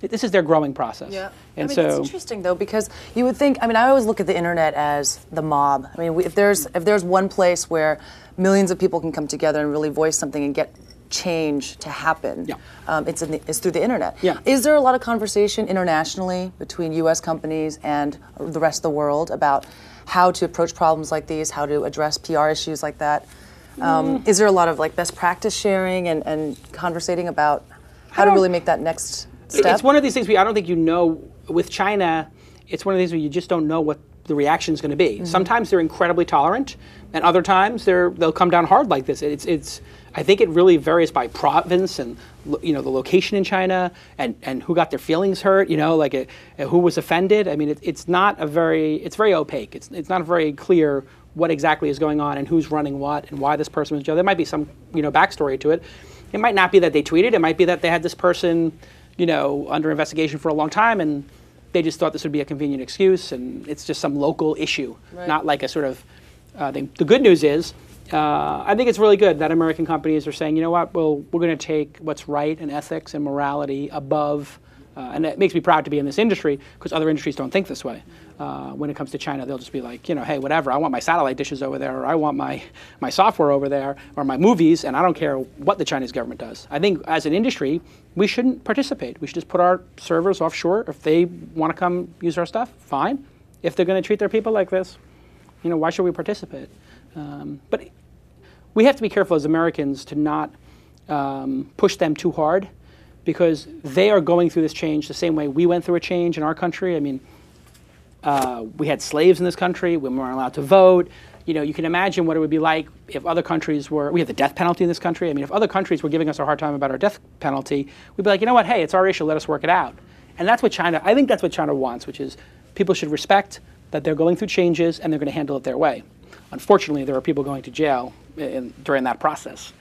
This is their growing process. Yeah. And it's interesting though, because you would think. I mean, I always look at the internet as the mob. I mean, if there's one place where millions of people can come together and really voice something and get change to happen, it's through the internet. Yeah. Is there a lot of conversation internationally between U.S. companies and the rest of the world about how to approach problems like these, how to address PR issues like that? Is there a lot of best practice sharing and conversating about how to really make that next step? It's one of these things I don't think with China, it's one of these where you just don't know what the reaction is going to be. Sometimes they're incredibly tolerant, and other times they'll come down hard like this. I think it really varies by province and the location in China and who got their feelings hurt. Who was offended. I mean, it's very opaque. It's not very clear what exactly is going on and who's running what and why this person was jailed. There might be some backstory to it. It might not be that they tweeted. It might be that they had this person under investigation for a long time and they just thought this would be a convenient excuse and it's just some local issue, not like a sort of thing. The good news is. I think it's really good that American companies are saying, you know what, we're going to take what's right and ethics and morality above, and it makes me proud to be in this industry because other industries don't think this way. When it comes to China, they'll just be like, hey, whatever, I want my satellite dishes over there, or I want my software over there, or my movies, and I don't care what the Chinese government does. I think as an industry, we shouldn't participate. We should just put our servers offshore. If they want to come use our stuff, fine. If they're going to treat their people like this, why should we participate? But we have to be careful as Americans to not push them too hard because they are going through this change the same way we went through a change in our country. I mean, we had slaves in this country. We weren't allowed to vote. You can imagine what it would be like if other countries were. We have the death penalty in this country. I mean, if other countries were giving us a hard time about our death penalty, we'd be like, you know what? Hey, it's our issue. Let us work it out. And that's what I think that's what China wants, which is people should respect that they're going through changes and they're going to handle it their way. Unfortunately, there are people going to jail during that process.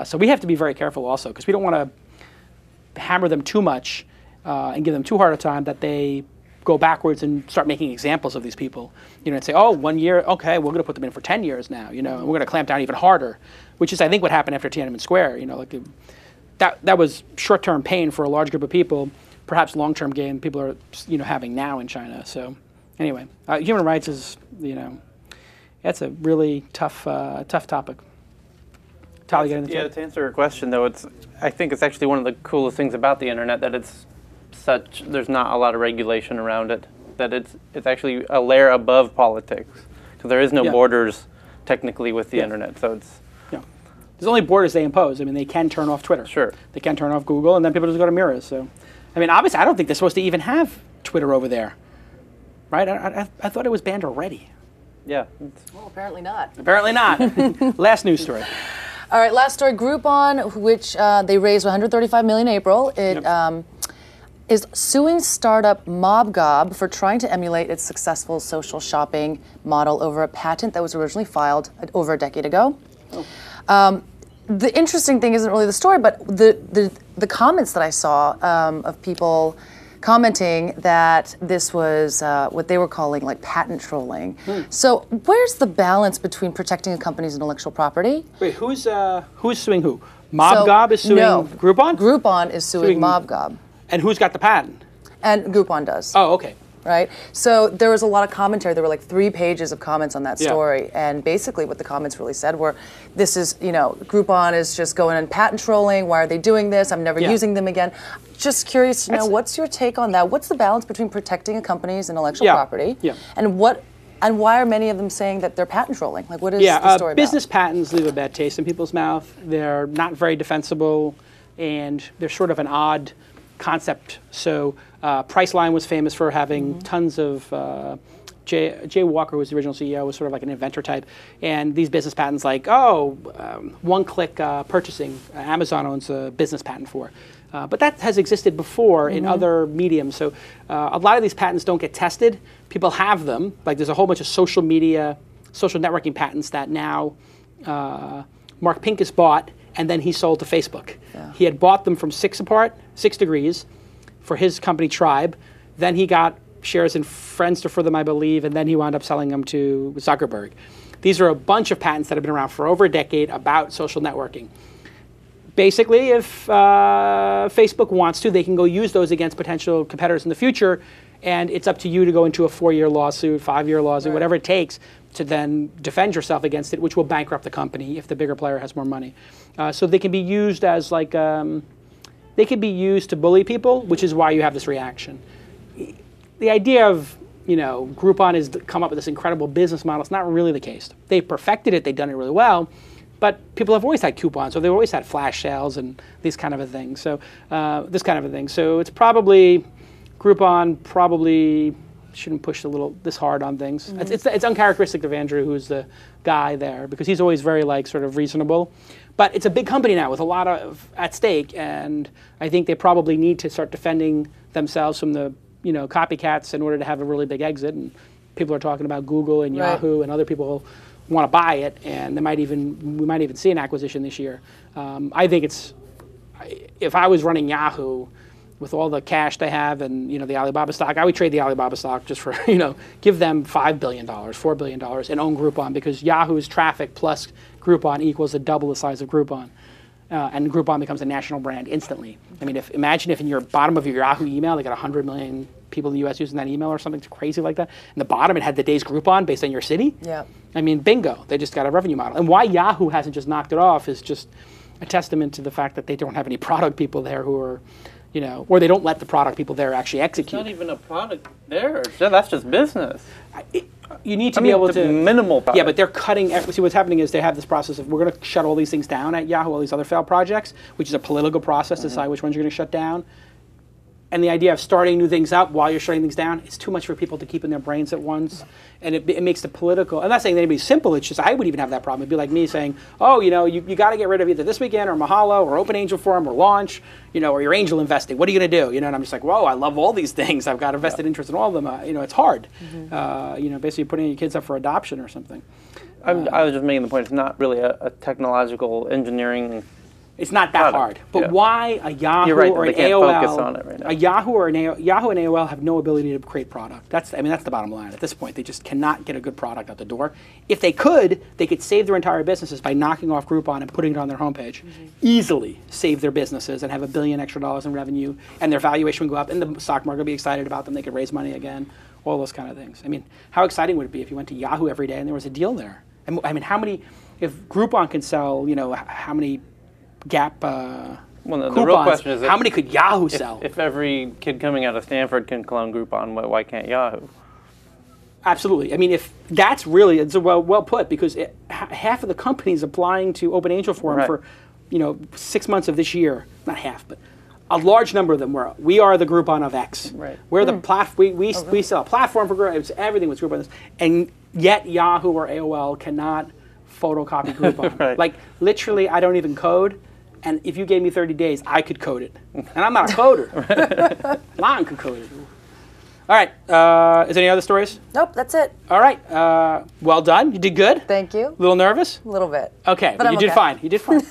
So we have to be very careful also because we don't want to hammer them too much and give them too hard a time that they go backwards and start making examples of these people, and say, oh, 1 year, okay, we're going to put them in for 10 years now, and we're going to clamp down even harder, which is, I think, what happened after Tiananmen Square. That was short-term pain for a large group of people, perhaps long-term gain people are, having now in China. So, anyway, human rights is, that's a really tough topic. Yeah, to answer your question, though, I think it's actually one of the coolest things about the internet that there's not a lot of regulation around it, that it's actually a layer above politics, because there is no borders technically with the internet, so it's... There's only borders they impose. I mean, they can turn off Twitter. Sure. They can turn off Google, and then people just go to mirrors. So, I mean, obviously, I don't think they're supposed to even have Twitter over there, right? I thought it was banned already. Yeah. Well, apparently not. Apparently not. Last news story. All right, last story. Groupon, which they raised $135 million in April, is suing startup MobGob for trying to emulate its successful social shopping model over a patent that was originally filed over a decade ago. The interesting thing isn't really the story, but the comments that I saw of people commenting that this was what they were calling like patent trolling. So where's the balance between protecting a company's intellectual property? Wait, who's suing who? MobGob is suing Groupon? Groupon is suing MobGob. And who's got the patent? And Groupon does. Oh, okay. Right? So there was a lot of commentary. There were like 3 pages of comments on that story. And basically what the comments really said were, this is, Groupon is just going and patent trolling. Why are they doing this? I'm never using them again. Just curious to know, what's your take on that? What's the balance between protecting a company's intellectual property and why are many of them saying that they're patent trolling? Like, what is the story about? Business patents leave a bad taste in people's mouth. They're not very defensible, and they're sort of an odd concept. So Priceline was famous for having tons of Jay Walker, who was the original CEO, was sort of like an inventor type. And these business patents like, one-click purchasing, Amazon owns a business patent for. But that has existed before in other mediums. So a lot of these patents don't get tested. People have them. Like there's a whole bunch of social media, social networking patents that now Mark Pincus bought, and then he sold to Facebook. He had bought them from 6 Degrees, for his company Tribe. Then he got shares in Friendster for them, I believe, and then he wound up selling them to Zuckerberg. These are a bunch of patents that have been around for over a decade about social networking. Basically, if Facebook wants to, they can go use those against potential competitors in the future, and it's up to you to go into a 4-year lawsuit, 5-year lawsuit, whatever it takes to then defend yourself against it, which will bankrupt the company if the bigger player has more money. So they can be used as like, they can be used to bully people, which is why you have this reaction. The idea of, Groupon has come up with this incredible business model. It's not really the case. They've perfected it. They've done it really well. But people have always had coupons, or they've always had flash sales and these kind of a thing. So this kind of a thing. So it's probably, Groupon probably shouldn't push this hard on things. It's uncharacteristic of Andrew, who's the guy there, because he's always very sort of reasonable. But it's a big company now with a lot at stake, and I think they probably need to start defending themselves from the copycats in order to have a really big exit. And people are talking about Google and Yahoo and other people want to buy it, and we might even see an acquisition this year. I think if I was running Yahoo, with all the cash they have and the Alibaba stock, I would trade the Alibaba stock just for give them $5 billion, $4 billion, and own Groupon, because Yahoo's traffic plus Groupon equals double the size of Groupon, and Groupon becomes a national brand instantly. I mean, imagine if in your bottom of your Yahoo email they got 100 million people in the U.S. using that email or something crazy like that. In the bottom it had the day's Groupon based on your city. Yeah. I mean, bingo, they just got a revenue model. And why Yahoo hasn't just knocked it off is just a testament to the fact that they don't have any product people there who are, or they don't let the product people there actually execute. It's not even a product there. That's just business. You need to be able to minimal product. Yeah, but they're cutting. See, what's happening is they have this process of, we're going to shut all these things down at Yahoo, all these other failed projects, which is a political process to decide which ones you're going to shut down. And the idea of starting new things up while you're shutting things down, it's too much for people to keep in their brains at once. And it makes the political, I'm not saying that anybody's simple, it's just I would even have that problem. It'd be like me saying, oh, you got to get rid of either this weekend or Mahalo or Open Angel Forum or Launch, or your angel investing. What are you going to do? And I'm just like, whoa, I love all these things. I've got a vested interest in all of them. It's hard. Basically putting your kids up for adoption or something. I was just making the point, it's not really a technological engineering It's not that hard. But why a Yahoo You're right, or an they can't AOL? focus on it right now. A Yahoo or an Yahoo and AOL have no ability to create product. That's the bottom line. At this point, they just cannot get a good product out the door. If they could save their entire businesses by knocking off Groupon and putting it on their homepage. Easily save their businesses and have $1 billion extra in revenue, and their valuation would go up, and the stock market would be excited about them. They could raise money again. All those kind of things. I mean, how exciting would it be if you went to Yahoo every day and there was a deal there? I mean, how many? If Groupon can sell, how many Gap the coupons, real question is how many could Yahoo sell? If every kid coming out of Stanford can clone Groupon, why can't Yahoo? Absolutely. I mean, if that's really, it's well put, because half of the companies applying to Open Angel Forum for 6 months of this year, not half, but a large number of them were, we are the Groupon of X. Right. We're the we sell a platform for Groupon. Everything was Groupon, and yet Yahoo or AOL cannot photocopy Groupon. Right. Like literally, I don't even code, and if you gave me 30 days, I could code it, and I'm not a coder. Lon could code it. All right. Is there any other stories? Nope, that's it. All right. Well done. You did good. Thank you. A little nervous? A little bit. Okay, but you did fine. You did fine.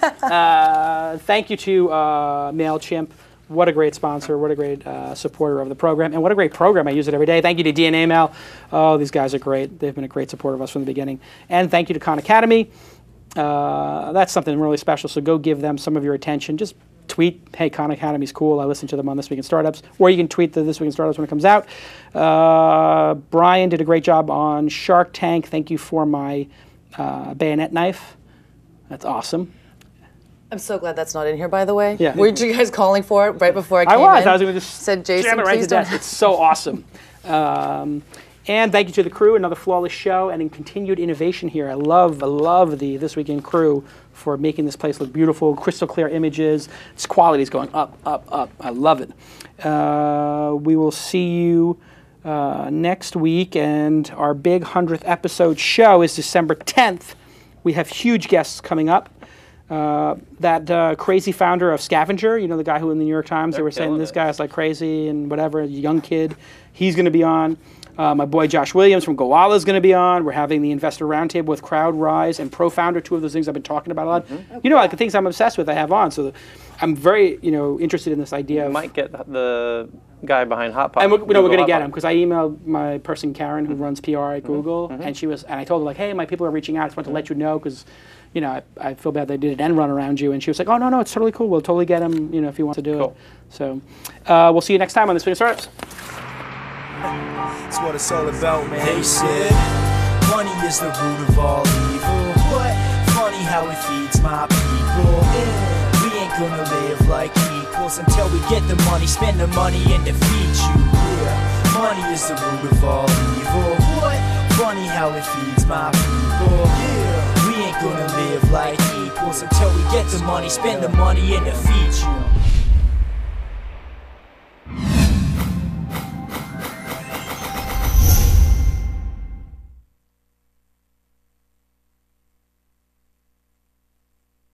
Thank you to MailChimp. What a great sponsor. What a great supporter of the program. And what a great program. I use it every day. Thank you to DNA Mail. Oh, these guys are great. They've been a great supporter of us from the beginning. And thank you to Khan Academy. That's something really special, so go give them some of your attention. Just tweet, hey, Khan Academy's cool. I listen to them on This Week in Startups. Or you can tweet the This Week in Startups when it comes out. Brian did a great job on Shark Tank. Thank you for my bayonet knife. That's awesome. I'm so glad that's not in here, by the way. Yeah. Weren't you guys calling for it right before I came in? I was going to just said, Jason, jam it right please to death. don't. It's so awesome. And thank you to the crew, another flawless show, and in continued innovation here. I love the This Weekend crew for making this place look beautiful, crystal clear images. Its quality is going up, up, up. I love it. We will see you next week, and our big 100th episode show is December 10th. We have huge guests coming up. That crazy founder of Scavenger, the guy who in the New York Times, they were saying this guy's like crazy and whatever, a young kid, he's going to be on. My boy Josh Williams from Goala is going to be on. We're having the Investor Roundtable with CrowdRise and ProFounder, two of those things I've been talking about a lot. Like the things I'm obsessed with, I have on. So I'm very, interested in this idea. You might get the guy behind Hot Pot. And we're going to get him because I emailed my person Karen who runs PR at Google, and I told her like, hey, my people are reaching out. I just want to let you know because, I feel bad they did an end run around you, and she was like, oh no, it's totally cool. We'll totally get him, if he wants to do it. So we'll see you next time on This Week in Startups. That's what it's all about, man. They said money is the root of all evil. What? Funny how it feeds my people. Yeah. We ain't gonna live like equals until we get the money, spend the money, and defeat you. Yeah. Money is the root of all evil. What? Funny how it feeds my people. Yeah. We ain't gonna live like equals until we get the money, spend the money, and defeat you.